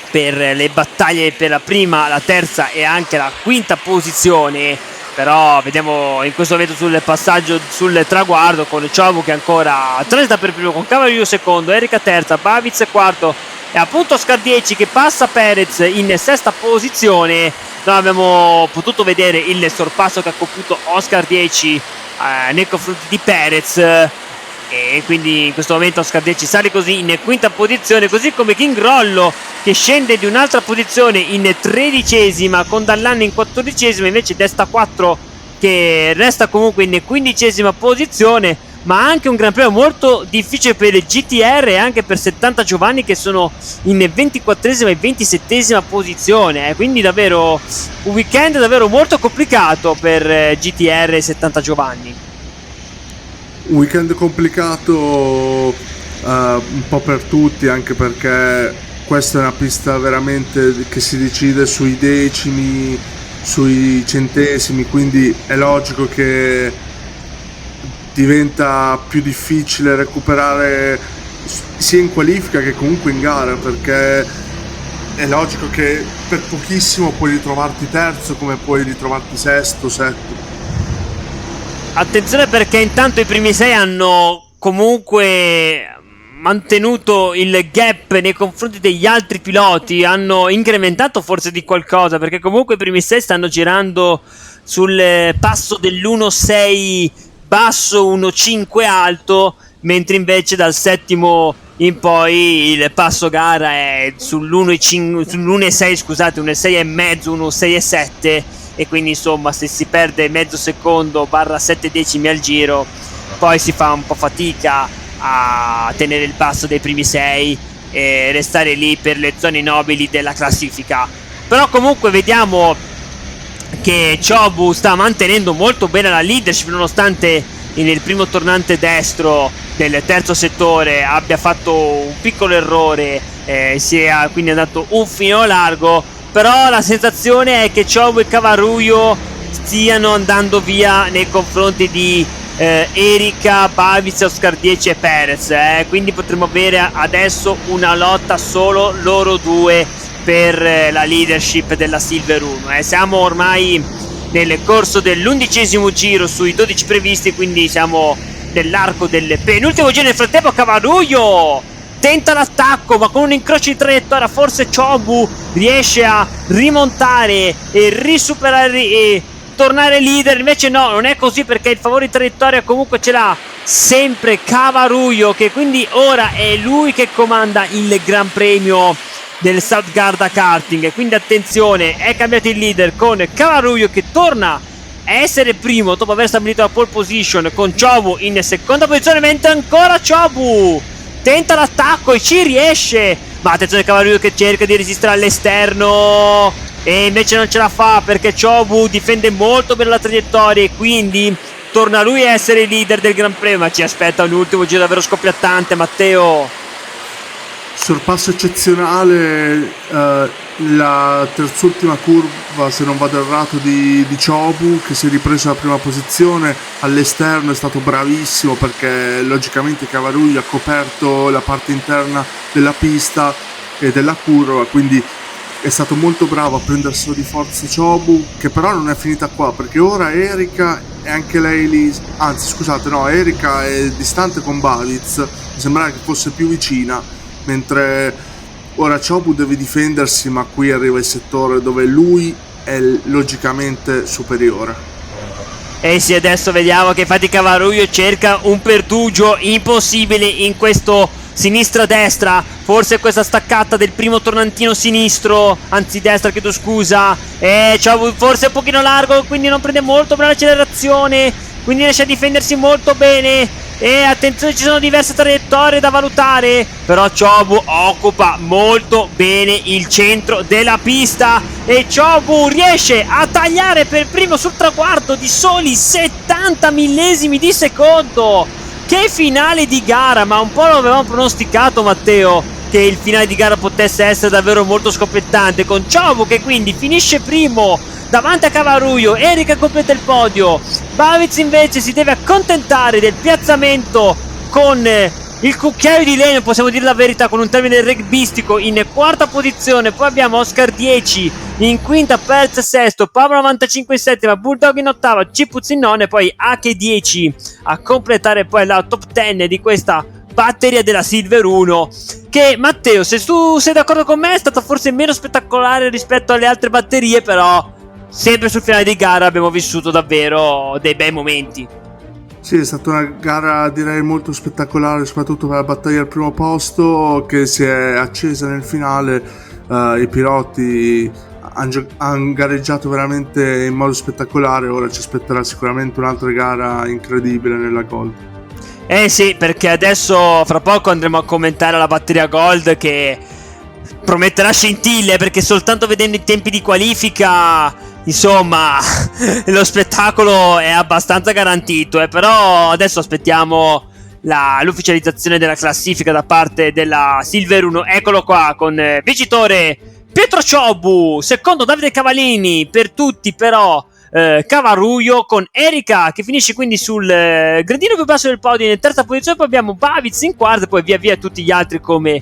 Speaker 3: per le battaglie per la prima, la terza e anche la quinta posizione. Però vediamo in questo momento sul passaggio, sul traguardo, con Chobu che ancora transita per primo, con Cavaruglio secondo, Erika terza, Baviz quarto e appunto Oscar 10 che passa Perez in sesta posizione. Non abbiamo potuto vedere il sorpasso che ha compiuto Oscar 10 nei confronti di Perez, e quindi in questo momento Oscar 10 sale così in quinta posizione, così come King Rollo che scende di un'altra posizione in 13ª, con Dallan in 14ª, invece Desta 4 che resta comunque in 15ª posizione. Ma anche un gran premio molto difficile per il GTR e anche per 70 Giovanni che sono in 24ª e 27ª posizione, quindi davvero un weekend davvero molto complicato per GTR e 70 Giovanni.
Speaker 2: Un weekend complicato un po' per tutti, anche perché questa è una pista veramente che si decide sui decimi, sui centesimi, quindi è logico che diventa più difficile recuperare sia in qualifica che comunque in gara, perché è logico che per pochissimo puoi ritrovarti terzo come puoi ritrovarti sesto, settimo.
Speaker 3: Attenzione, perché intanto i primi 6 hanno comunque mantenuto il gap nei confronti degli altri piloti, hanno incrementato forse di qualcosa, perché comunque i primi 6 stanno girando sul passo dell'1.6 basso, 1.5 alto, mentre invece dal settimo in poi il passo gara è sull'1.6, scusate, 1.6 e mezzo, 1.6 e 7, e quindi insomma se si perde mezzo secondo / 7 decimi al giro poi si fa un po' fatica a tenere il passo dei primi 6 e restare lì per le zone nobili della classifica. Però comunque vediamo che Chobu sta mantenendo molto bene la leadership, nonostante nel primo tornante destro del terzo settore abbia fatto un piccolo errore, sia quindi andato un filo largo. Però la sensazione è che Chobu e Cavaruyo stiano andando via nei confronti di Erika, Bavic, Oscar 10 e Perez, quindi potremmo avere adesso una lotta solo loro due per la leadership della Silver 1. Siamo ormai nel corso dell'11° giro sui 12 previsti, quindi siamo nell'arco del penultimo giro. Nel frattempo Cavaruyo tenta l'attacco, ma con un incrocio di traiettoria forse Chobu riesce a rimontare e risuperare e tornare leader. Invece no, non è così, perché il favore di traiettoria comunque ce l'ha sempre Cavaruyo, che quindi ora è lui che comanda il Gran Premio del South Garda Karting. Quindi attenzione, è cambiato il leader con Cavaruyo che torna a essere primo dopo aver stabilito la pole position, con Chobu in seconda posizione, mentre ancora Chobu tenta l'attacco e ci riesce, ma attenzione Cavaruyo che cerca di resistere all'esterno e invece non ce la fa, perché Chobu difende molto bene la traiettoria e quindi torna lui a essere il leader del Gran Premio. Ma ci aspetta un ultimo giro davvero scoppiettante, Matteo.
Speaker 2: Sorpasso eccezionale, la terzultima curva, se non vado errato, di Chobu, che si è ripreso la prima posizione all'esterno. È stato bravissimo, perché logicamente Cavaruyo ha coperto la parte interna della pista e della curva, quindi è stato molto bravo a prenderselo di forza Chobu, che però non è finita qua, perché ora Erika è anche lei lì, anzi scusate, no, Erika è distante con Bavic, mi sembrava che fosse più vicina, mentre ora Chobu deve difendersi, ma qui arriva il settore dove lui è logicamente superiore.
Speaker 3: E sì, adesso vediamo che infatti Cavaruyo cerca un pertugio impossibile in questo sinistra-destra, forse questa staccata del primo tornantino sinistro, anzi destra, chiedo scusa, e Chobu forse un pochino largo, quindi non prende molto bene l'accelerazione, quindi riesce a difendersi molto bene. E attenzione, ci sono diverse traiettorie da valutare, però Chobu occupa molto bene il centro della pista e Chobu riesce a tagliare per primo sul traguardo di soli 70 millesimi di secondo. Che finale di gara, ma un po' lo avevamo pronosticato, Matteo, che il finale di gara potesse essere davvero molto scoppiettante, con Chobu che quindi finisce primo davanti a Cavaruyo. Erika completa il podio, Bavic invece si deve accontentare del piazzamento con il cucchiaio di legno, possiamo dire la verità, con un termine rugbyistico, in quarta posizione. Poi abbiamo Oscar 10 in quinta, Perez sesto, Pablo 95 in settima, Bulldog in ottava, Cipuz in nona e poi H10 a completare poi la top 10 di questa batteria della Silver 1, che, Matteo, se tu sei d'accordo con me, è stata forse meno spettacolare rispetto alle altre batterie, però sempre sul finale di gara abbiamo vissuto davvero dei bei momenti.
Speaker 2: Sì, è stata una gara direi molto spettacolare, soprattutto per la battaglia al primo posto, che si è accesa nel finale. I piloti hanno gareggiato veramente in modo spettacolare. Ora ci aspetterà sicuramente un'altra gara incredibile nella Gold.
Speaker 3: Sì, perché adesso fra poco andremo a commentare la batteria Gold, che prometterà scintille, perché soltanto vedendo i tempi di qualifica, insomma, lo spettacolo è abbastanza garantito, però adesso aspettiamo l'ufficializzazione della classifica da parte della Silver 1. Eccolo qua, con vincitore Pietro Ciobbu, secondo Davide Cavallini, per tutti però Cavaruio, con Erika che finisce quindi sul gradino più basso del podio in terza posizione. Poi abbiamo Baviz in quarta, poi via via tutti gli altri, come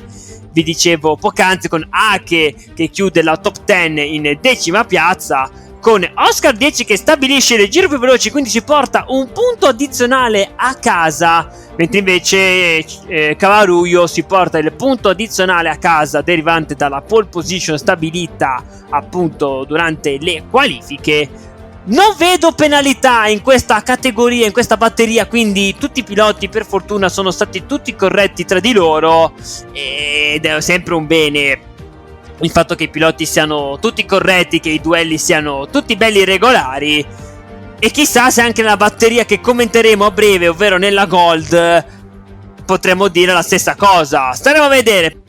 Speaker 3: vi dicevo poc'anzi, con Ake che chiude la top 10 in decima piazza, con Oscar 10 che stabilisce il giro più veloce, quindi ci porta un punto addizionale a casa, mentre invece Cavaruio si porta il punto addizionale a casa derivante dalla pole position stabilita appunto durante le qualifiche. Non vedo penalità in questa categoria, in questa batteria, quindi tutti i piloti per fortuna sono stati tutti corretti tra di loro, ed è sempre un bene il fatto che i piloti siano tutti corretti, che i duelli siano tutti belli regolari. E chissà se anche nella batteria che commenteremo a breve, ovvero nella Gold, potremo dire la stessa cosa. Staremo a vedere.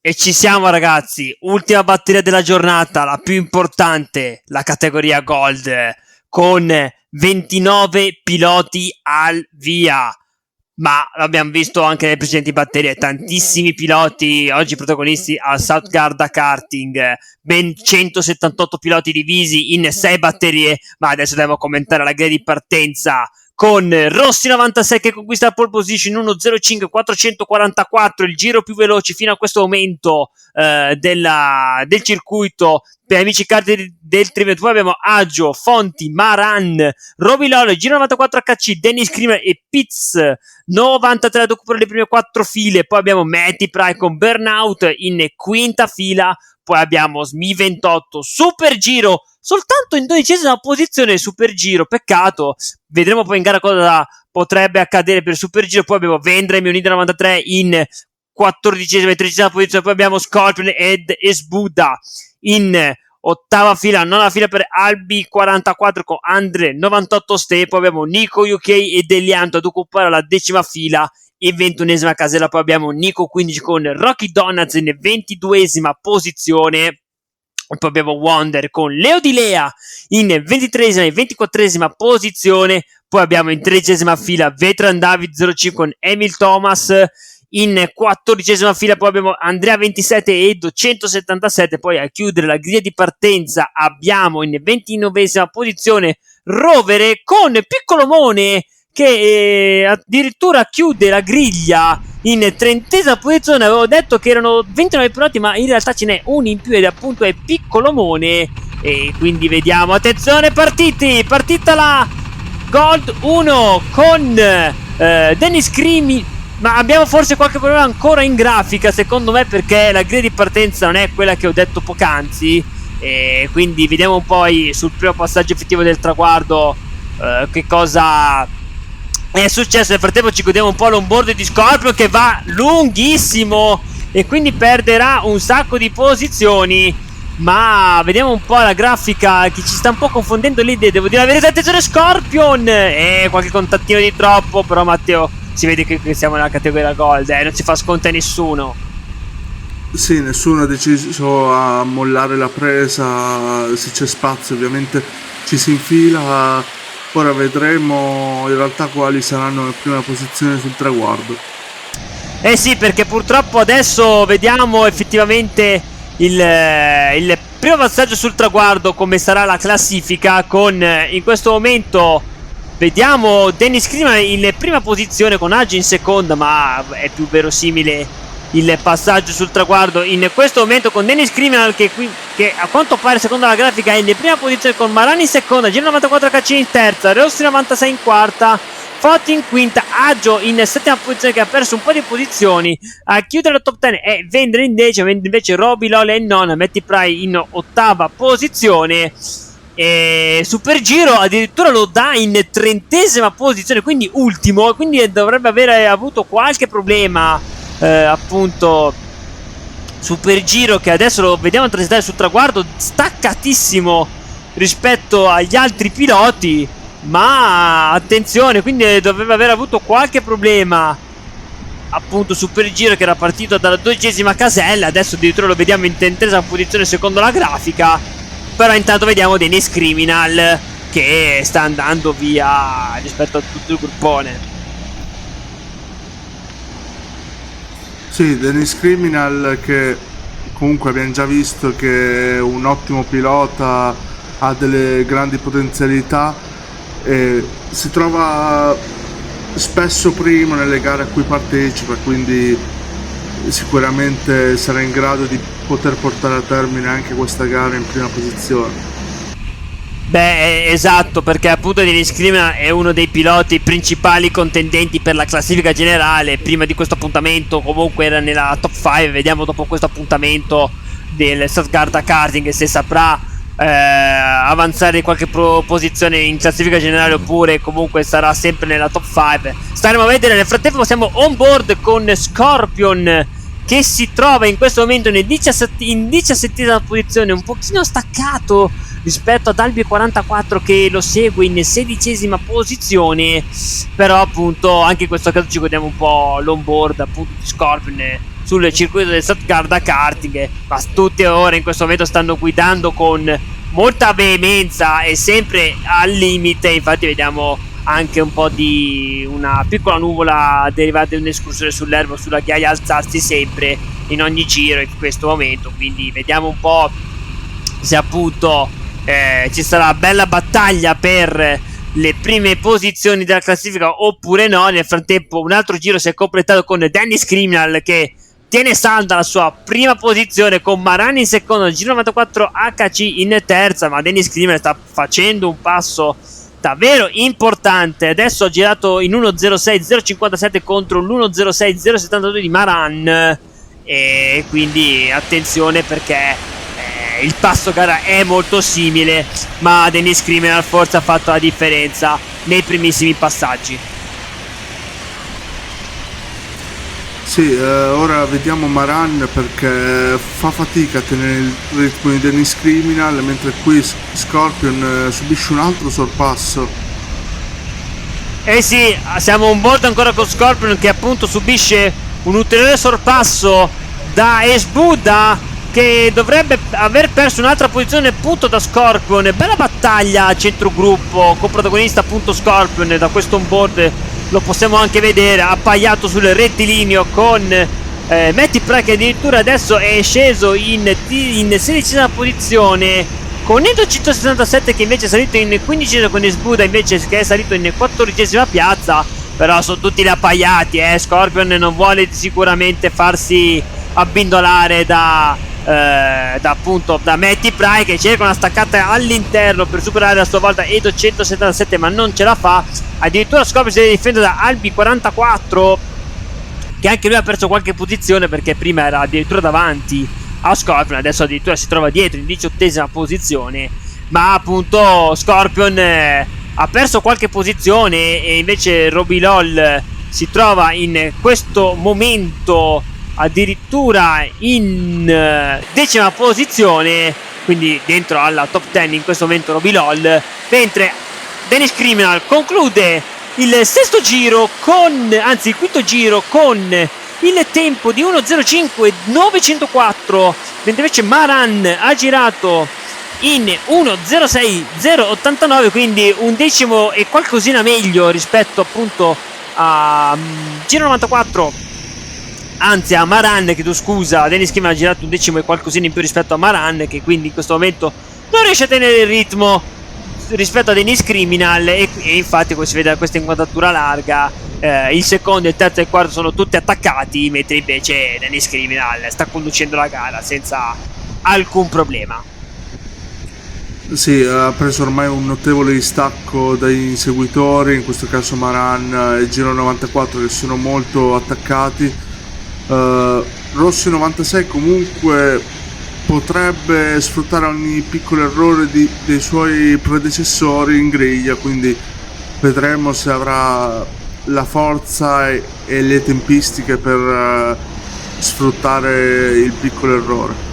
Speaker 3: E ci siamo ragazzi, ultima batteria della giornata, la più importante, la categoria Gold, con 29 piloti al via. Ma l'abbiamo visto anche nelle precedenti batterie, tantissimi piloti oggi protagonisti al South Garda Karting, ben 178 piloti divisi in 6 batterie, ma adesso dobbiamo commentare la griglia di partenza, con Rossi 96 che conquista la pole position 1.05.444, il giro più veloce fino a questo momento del circuito per amici carte del Triveneto. Poi abbiamo Aggio, Fonti, Maran, Rovilolo, giro 94 HC, Dennis Krimer e Pitts 93 ad occupare le prime 4 file. Poi abbiamo Matty Pry con Burnout in quinta fila. Poi abbiamo Smi 28, Super Giro soltanto in 12ª posizione, Super Giro, peccato. Vedremo poi in gara cosa potrebbe accadere per Super Giro. Poi abbiamo Vendra e Mionida 93 in 14ª e 13ª posizione. Poi abbiamo Scorpion ed Esbuda in 8ª fila, 9ª fila per Albi 44 con Andre 98 Ste. Poi abbiamo Nico UK e Delianto ad occupare la 10ª fila e 21ª casella. Poi abbiamo Nico 15 con Rocky Donuts in 22ª posizione. Poi abbiamo Wonder con Leo Di Lea in 23ª e 24ª posizione. Poi abbiamo in 13ª fila Vetran David 05 con Emil Thomas in 14ª fila. Poi abbiamo Andrea 27 e Edo 177. Poi a chiudere la griglia di partenza abbiamo in 29ª posizione Rovere con Piccolomone che addirittura chiude la griglia in 30ª posizione. Avevo detto che erano 29 piloti, ma in realtà ce n'è uno in più ed appunto è Piccolomone. E quindi vediamo, attenzione, partita la Gold 1 con Dennis Crimi, ma abbiamo forse qualche problema ancora in grafica secondo me, perché la griglia di partenza non è quella che ho detto poc'anzi, e quindi vediamo poi sul primo passaggio effettivo del traguardo che cosa è successo. Nel frattempo ci godiamo un po' l'onboard di Scorpio che va lunghissimo e quindi perderà un sacco di posizioni. Ma vediamo un po' la grafica che ci sta un po' confondendo le idee, devo dire la verità. Attenzione Scorpion, qualche contattino di troppo, però Matteo si vede che siamo nella categoria Gold, non ci fa sconto a nessuno.
Speaker 2: Sì, nessuno ha deciso a mollare la presa, se c'è spazio ovviamente ci si infila. Ora vedremo in realtà quali saranno le prime posizioni sul traguardo.
Speaker 3: Sì, perché purtroppo adesso vediamo effettivamente il primo passaggio sul traguardo, come sarà la classifica, con in questo momento vediamo Dennis Krimer in prima posizione con Agi in seconda, ma è più verosimile il passaggio sul traguardo in questo momento con Dennis Krimer che a quanto pare secondo la grafica è in prima posizione, con Marani in seconda, Giro 94 HC in terza, Rossi 96 in quarta, Fotti in quinta, Aggio in settima posizione che ha perso un po' di posizioni. A chiudere la top 10 è Vendra in decima, invece Roby Lole in nona, Matty Pry in ottava posizione. E Super Giro addirittura lo dà in 30ª posizione, quindi ultimo, quindi dovrebbe avere avuto qualche problema appunto super giro, che adesso lo vediamo transitare sul traguardo staccatissimo rispetto agli altri piloti, ma attenzione, quindi doveva aver avuto qualche problema appunto super giro, che era partito dalla 12ª casella, adesso addirittura lo vediamo in 30ª posizione secondo la grafica. Però intanto vediamo Dennis Criminal che sta andando via rispetto a tutto il gruppone.
Speaker 2: Sì, Dennis Criminal, che comunque abbiamo già visto che è un ottimo pilota, ha delle grandi potenzialità e si trova spesso primo nelle gare a cui partecipa, quindi sicuramente sarà in grado di poter portare a termine anche questa gara in prima posizione.
Speaker 3: Beh, esatto, perché appunto Dennis Criminal è uno dei piloti principali contendenti per la classifica generale. Prima di questo appuntamento comunque era nella top 5, vediamo dopo questo appuntamento del Stuttgart Karting se saprà avanzare qualche posizione in classifica generale oppure comunque sarà sempre nella top 5. Staremo a vedere. Nel frattempo siamo on board con Scorpion, che si trova in questo momento in 17ª posizione, un pochino staccato rispetto ad Albi 44 che lo segue in 16ª posizione. Però appunto anche in questo caso ci godiamo un po' l'onboard appunto di Scorpion sul circuito del Stuttgart Karting, ma tutti ora in questo momento stanno guidando con molta veemenza e sempre al limite. Infatti vediamo anche un po' di una piccola nuvola derivata da un'escursione sull'erba o sulla ghiaia alzarsi sempre in ogni giro in questo momento, quindi vediamo un po' se appunto ci sarà bella battaglia per le prime posizioni della classifica oppure no. Nel frattempo un altro giro si è completato con Dennis Criminal che tiene salda la sua prima posizione, con Maran in secondo, Giro 94 HC in terza, ma Dennis Criminal sta facendo un passo davvero importante. Adesso ha girato in 1.06.057 contro l'1.06.072 di Maran, e quindi attenzione perché il passo gara è molto simile, ma Dennis Criminal forse ha fatto la differenza nei primissimi passaggi.
Speaker 2: Sì, ora vediamo Maran perché fa fatica a tenere il ritmo di Dennis Criminal, mentre qui Scorpion subisce un altro sorpasso.
Speaker 3: Eh sì, siamo on board ancora con Scorpion che appunto subisce un ulteriore sorpasso da Esbuda, che dovrebbe aver perso un'altra posizione appunto da Scorpion. Bella battaglia a centrogruppo con protagonista appunto Scorpion. Da questo on board lo possiamo anche vedere appaiato sul rettilineo con Matty Pry, che addirittura adesso è sceso in 16ª posizione, con Edo 167 che invece è salito in 15ª, con Esbuda invece che è salito in 14ª piazza. Però sono tutti lì appaiati, Scorpion non vuole sicuramente farsi abbindolare da Matty Pry, che cerca una staccata all'interno per superare a sua volta Edo 177, ma non ce la fa. Addirittura Scorpion si deve difendere da Albi 44, che anche lui ha perso qualche posizione perché prima era addirittura davanti a Scorpion, adesso addirittura si trova dietro in 18ª posizione. Ma appunto Scorpion ha perso qualche posizione e invece Robilol si trova in questo momento addirittura in 10ª posizione, quindi dentro alla top 10 in questo momento Robilol, mentre Dennis Criminal conclude il quinto giro con il tempo di 1.05.904, mentre invece Maran ha girato in 1.06.089, quindi un decimo e qualcosina meglio rispetto appunto a Giro 94, anzi a Maran, chiedo scusa. Dennis Criminal ha girato un decimo e qualcosina in più rispetto a Maran, che quindi in questo momento non riesce a tenere il ritmo rispetto a Dennis Criminal, e infatti come si vede da questa inquadratura larga il secondo, il terzo e il quarto sono tutti attaccati, mentre invece Dennis Criminal sta conducendo la gara senza alcun problema.
Speaker 2: Sì, ha preso ormai un notevole distacco dai inseguitori, in questo caso Maran e Giro 94, che sono molto attaccati. Rossi 96 comunque potrebbe sfruttare ogni piccolo errore dei suoi predecessori in griglia, quindi vedremo se avrà la forza e le tempistiche per sfruttare il piccolo errore.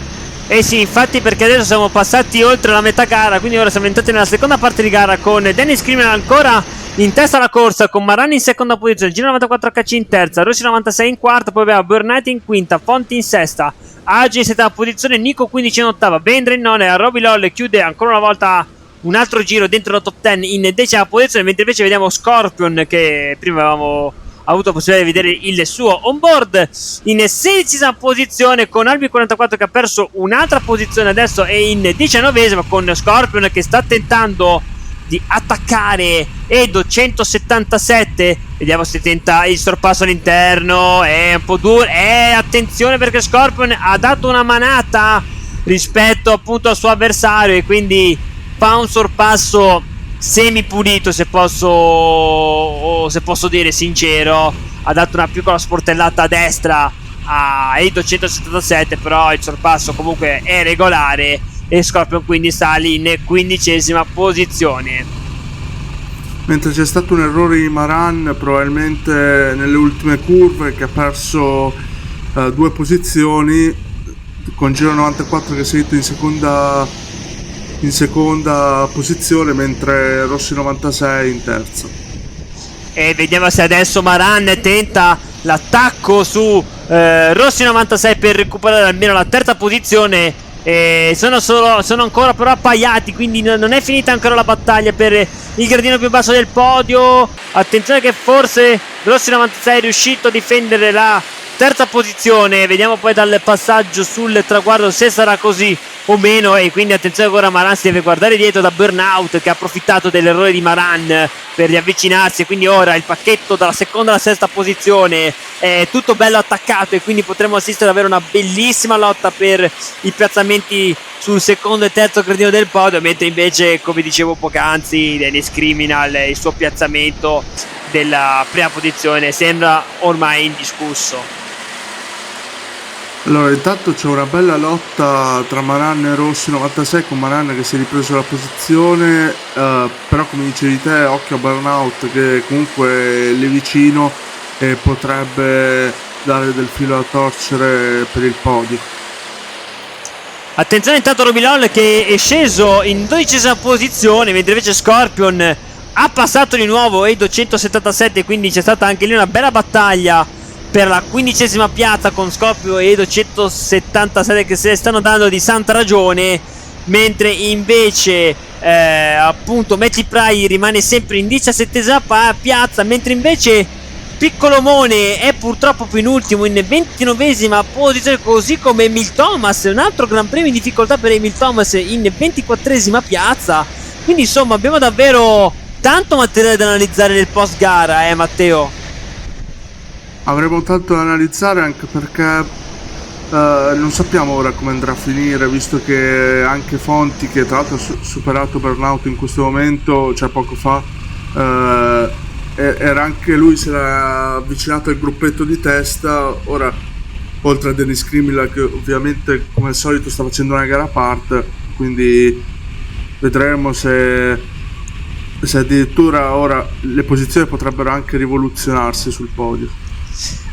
Speaker 3: Eh sì, infatti, perché adesso siamo passati oltre la metà gara, quindi ora siamo entrati nella seconda parte di gara con Dennis Criminal ancora in testa alla corsa, con Maran in seconda posizione, Gino 94 HC in terza, Rossi 96 in quarta, poi abbiamo Burnett in quinta, Fonti in sesta, Agi in settava posizione, Nico 15 in ottava, Vendra in nona, Roby Loll chiude ancora una volta un altro giro dentro la top 10 in decima posizione, mentre invece vediamo Scorpion, che prima avevamo avuto la possibilità di vedere il suo onboard, in 16esima posizione, con Albi 44 che ha perso un'altra posizione, adesso è in 19esima, con Scorpion che sta tentando di attaccare Edo 177. Vediamo se tenta il sorpasso all'interno, è un po' duro, attenzione perché Scorpion ha dato una manata rispetto appunto al suo avversario e quindi fa un sorpasso semi pulito, se posso dire sincero. Ha dato una piccola sportellata a destra a Edo 177, però il sorpasso comunque è regolare e Scorpion quindi sale in 15esima posizione.
Speaker 2: Mentre c'è stato un errore di Maran probabilmente nelle ultime curve, che ha perso 2 posizioni, con Giro 94 che è salito in seconda posizione, mentre Rossi 96 in terza.
Speaker 3: E vediamo se adesso Maran tenta l'attacco su Rossi 96 per recuperare almeno la terza posizione. Sono ancora però appaiati, quindi non è finita ancora la battaglia per il gradino più basso del podio. Attenzione che forse Rossi 96 è riuscito a difendere la terza posizione, vediamo poi dal passaggio sul traguardo se sarà così o meno. E quindi attenzione, ancora Maran si deve guardare dietro da Burnout, che ha approfittato dell'errore di Maran per riavvicinarsi, e quindi ora il pacchetto dalla seconda alla sesta posizione è tutto bello attaccato e quindi potremo assistere ad avere una bellissima lotta per i piazzamenti sul secondo e terzo gradino del podio, mentre invece, come dicevo poc'anzi, Dennis Criminal, il suo piazzamento della prima posizione sembra ormai indiscusso.
Speaker 2: Allora, intanto c'è una bella lotta tra Maran e Rossi 96, con Maran che si è ripreso la posizione, però come dicevi te, occhio a Burnout che comunque è lì vicino e potrebbe dare del filo da torcere per il podio.
Speaker 3: Attenzione intanto Robilol che è sceso in 12esima posizione, mentre invece Scorpion ha passato di nuovo Edo 177, quindi c'è stata anche lì una bella battaglia per la 15esima piazza, con Scorpio e Edo 177 che se ne stanno dando di santa ragione, mentre invece appunto Matty Pry rimane sempre in 17esima piazza, mentre invece Piccolo Mone è purtroppo penultimo in 29esima posizione, così come Emil Thomas, un altro gran premio in difficoltà per Emil Thomas in 24esima piazza. Quindi insomma abbiamo davvero tanto materiale da analizzare nel post gara, Matteo?
Speaker 2: Avremo tanto da analizzare, anche perché non sappiamo ora come andrà a finire, visto che anche Fonti, che tra l'altro ha superato Burnout in questo momento, cioè poco fa, era anche lui, si era avvicinato al gruppetto di testa. Ora, oltre a Dennis Criminal, che ovviamente come al solito sta facendo una gara a parte, quindi vedremo se addirittura ora le posizioni potrebbero anche rivoluzionarsi sul podio.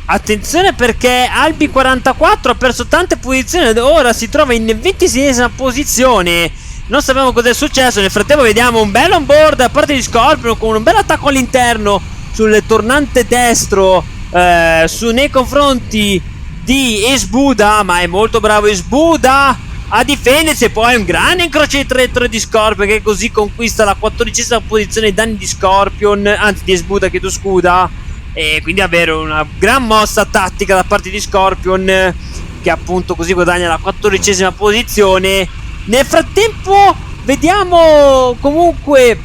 Speaker 3: Attenzione perché Albi 44 ha perso tante posizioni, ora si trova in 26esima posizione. Non sappiamo cosa è successo. Nel frattempo vediamo un bel onboard da parte di Scorpion, con un bel attacco all'interno sul tornante destro nei confronti di Esbuda, ma è molto bravo Esbuda a difendersi, e poi un grande incrocio di traiettoria di Scorpion, che così conquista la 14esima posizione ai danni di Scorpion, anzi di Esbuda, che tu scuda. E quindi avere una gran mossa tattica da parte di Scorpion, che appunto così guadagna la 14esima posizione. Nel frattempo vediamo comunque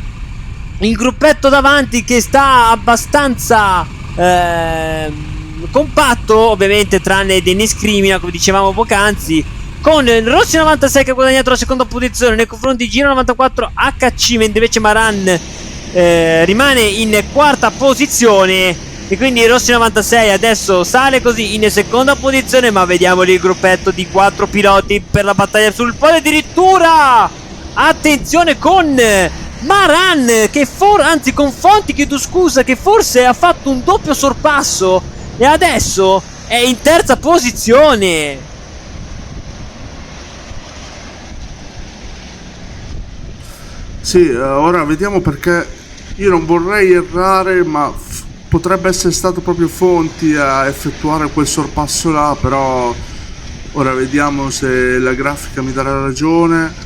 Speaker 3: il gruppetto davanti che sta abbastanza compatto, ovviamente tranne Dennis Criminal, come dicevamo poc'anzi, con Rossi 96 che ha guadagnato la seconda posizione nei confronti di Giro 94 HC, mentre invece Maran rimane in quarta posizione. E quindi Rossi 96 adesso sale così in seconda posizione, ma vediamo lì il gruppetto di 4 piloti per la battaglia sul podio. Addirittura attenzione con Maran che anzi con Fonti, chiedo scusa, che forse ha fatto un doppio sorpasso e adesso è in terza posizione.
Speaker 2: Sì, ora vediamo, perché io non vorrei errare, ma potrebbe essere stato proprio Fonti a effettuare quel sorpasso là, però ora vediamo se la grafica mi darà ragione.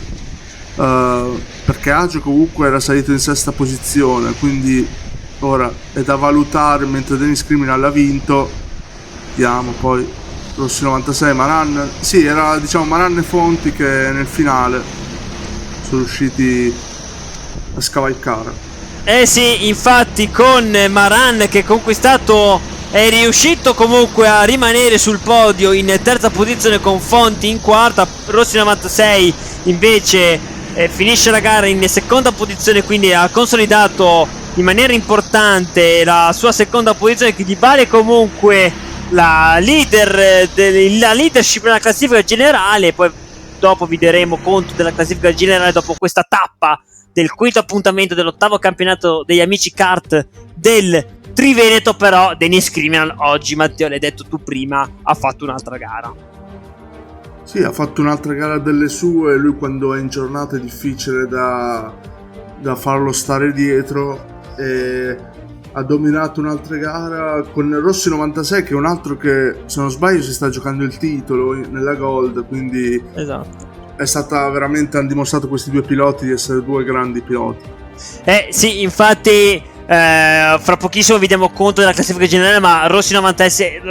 Speaker 2: Perché Agio comunque era salito in sesta posizione, quindi ora è da valutare, mentre Dennis Criminal ha vinto. Vediamo poi Rossi 96, Maran, sì, era diciamo Maran e Fonti che nel finale sono riusciti a scavalcare.
Speaker 3: Sì, infatti con Maran che conquistato è riuscito comunque a rimanere sul podio in terza posizione, con Fonti in quarta. Rossi 96 invece finisce la gara in seconda posizione, quindi ha consolidato in maniera importante la sua seconda posizione, che gli vale comunque la leadership nella classifica generale. Poi dopo vi daremo conto della classifica generale dopo questa tappa del quinto appuntamento dell'ottavo campionato degli amici kart del Triveneto. Però Dennis Criminal oggi, Matteo, l'hai detto tu prima, ha fatto un'altra gara.
Speaker 2: Sì, ha fatto un'altra gara delle sue. Lui quando è in giornata è difficile da farlo stare dietro, e ha dominato un'altra gara con Rossi 96, che è un altro che, se non sbaglio, si sta giocando il titolo nella Gold, quindi
Speaker 3: esatto,
Speaker 2: è stata veramente, hanno dimostrato questi due piloti di essere due grandi piloti.
Speaker 3: Sì, infatti fra pochissimo vi diamo conto della classifica generale, ma Rossi 96,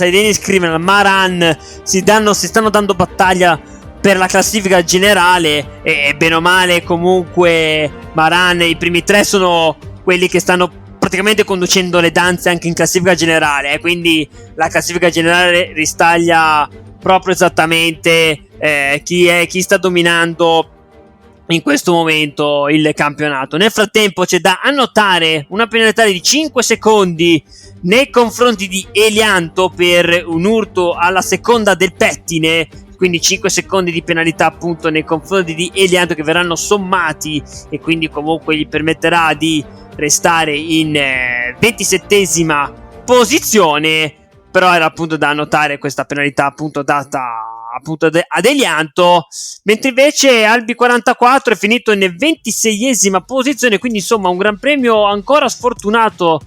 Speaker 3: Dennis Criminal, Maran si stanno dando battaglia per la classifica generale, e bene o male comunque Maran, i primi tre sono quelli che stanno praticamente conducendo le danze anche in classifica generale, quindi la classifica generale ristaglia proprio esattamente chi sta dominando in questo momento il campionato. Nel frattempo c'è da annotare una penalità di 5 secondi nei confronti di Elianto per un urto alla seconda del pettine, quindi 5 secondi di penalità appunto nei confronti di Elianto, che verranno sommati e quindi comunque gli permetterà di restare in 27esima posizione. Però era appunto da annotare questa penalità appunto data appunto ad Elianto, mentre invece Albi 44 è finito in 26esima posizione, quindi insomma un gran premio ancora sfortunato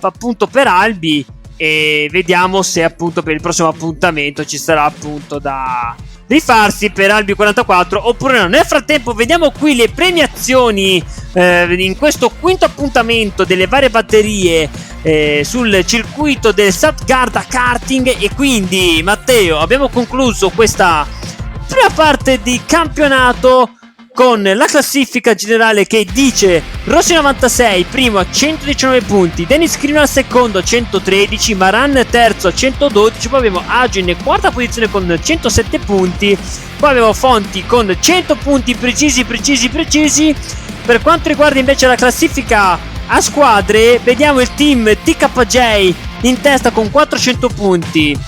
Speaker 3: appunto per Albi, e vediamo se appunto per il prossimo appuntamento ci sarà appunto da rifarsi per Albi 44 oppure no. Nel frattempo vediamo qui le premiazioni in questo quinto appuntamento delle varie batterie sul circuito del Stuttgart Karting. E quindi, Matteo, abbiamo concluso questa prima parte di campionato con la classifica generale che dice Rossi 96 primo a 119 punti, Dennis Criminal secondo a 113, Maran terzo a 112, poi abbiamo Agio in quarta posizione con 107 punti, poi abbiamo Fonti con 100 punti precisi. Per quanto riguarda invece la classifica a squadre, vediamo il team TKJ in testa con 400 punti,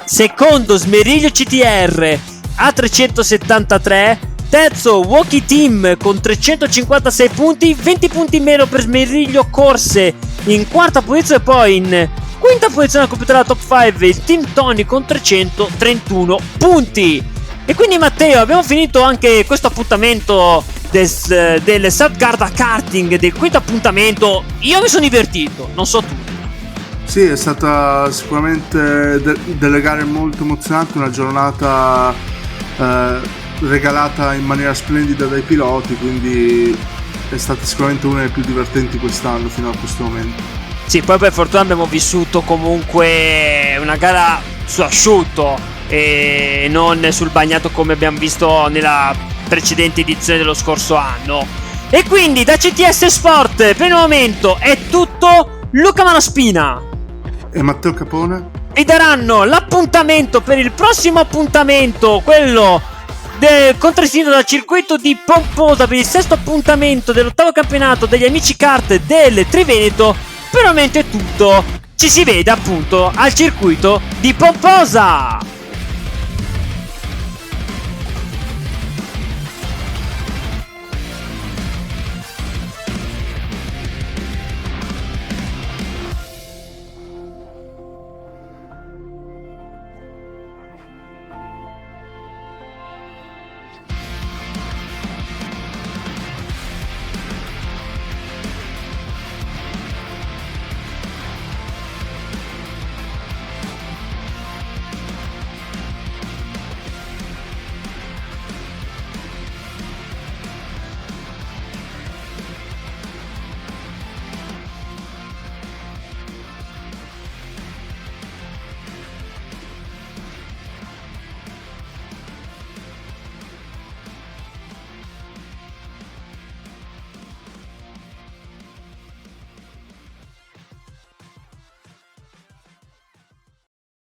Speaker 3: secondo Smeriglio CTR a 373, terzo Walkie Team con 356 punti, 20 punti in meno per Smeriglio Corse in quarta posizione. Poi in quinta posizione a completare la top 5 il Team Tony con 331 punti. E quindi, Matteo, abbiamo finito anche questo appuntamento del Stuttgart Karting, del quinto appuntamento. Io mi sono divertito, non so tu.
Speaker 2: Sì, è stata sicuramente delle gare molto emozionanti, una giornata regalata in maniera splendida dai piloti, quindi è stata sicuramente una delle più divertenti quest'anno fino a questo momento.
Speaker 3: Sì, poi per fortuna abbiamo vissuto comunque una gara su asciutto e non sul bagnato come abbiamo visto nella precedente edizione dello scorso anno. E quindi da CTS Sport per il momento è tutto. Luca Malaspina
Speaker 2: e Matteo Capone
Speaker 3: vi daranno l'appuntamento per il prossimo appuntamento, quello contrassegnato dal circuito di Pomposa, per il sesto appuntamento dell'ottavo campionato degli amici kart del Triveneto. Per il momento è tutto, ci si vede appunto al circuito di Pomposa.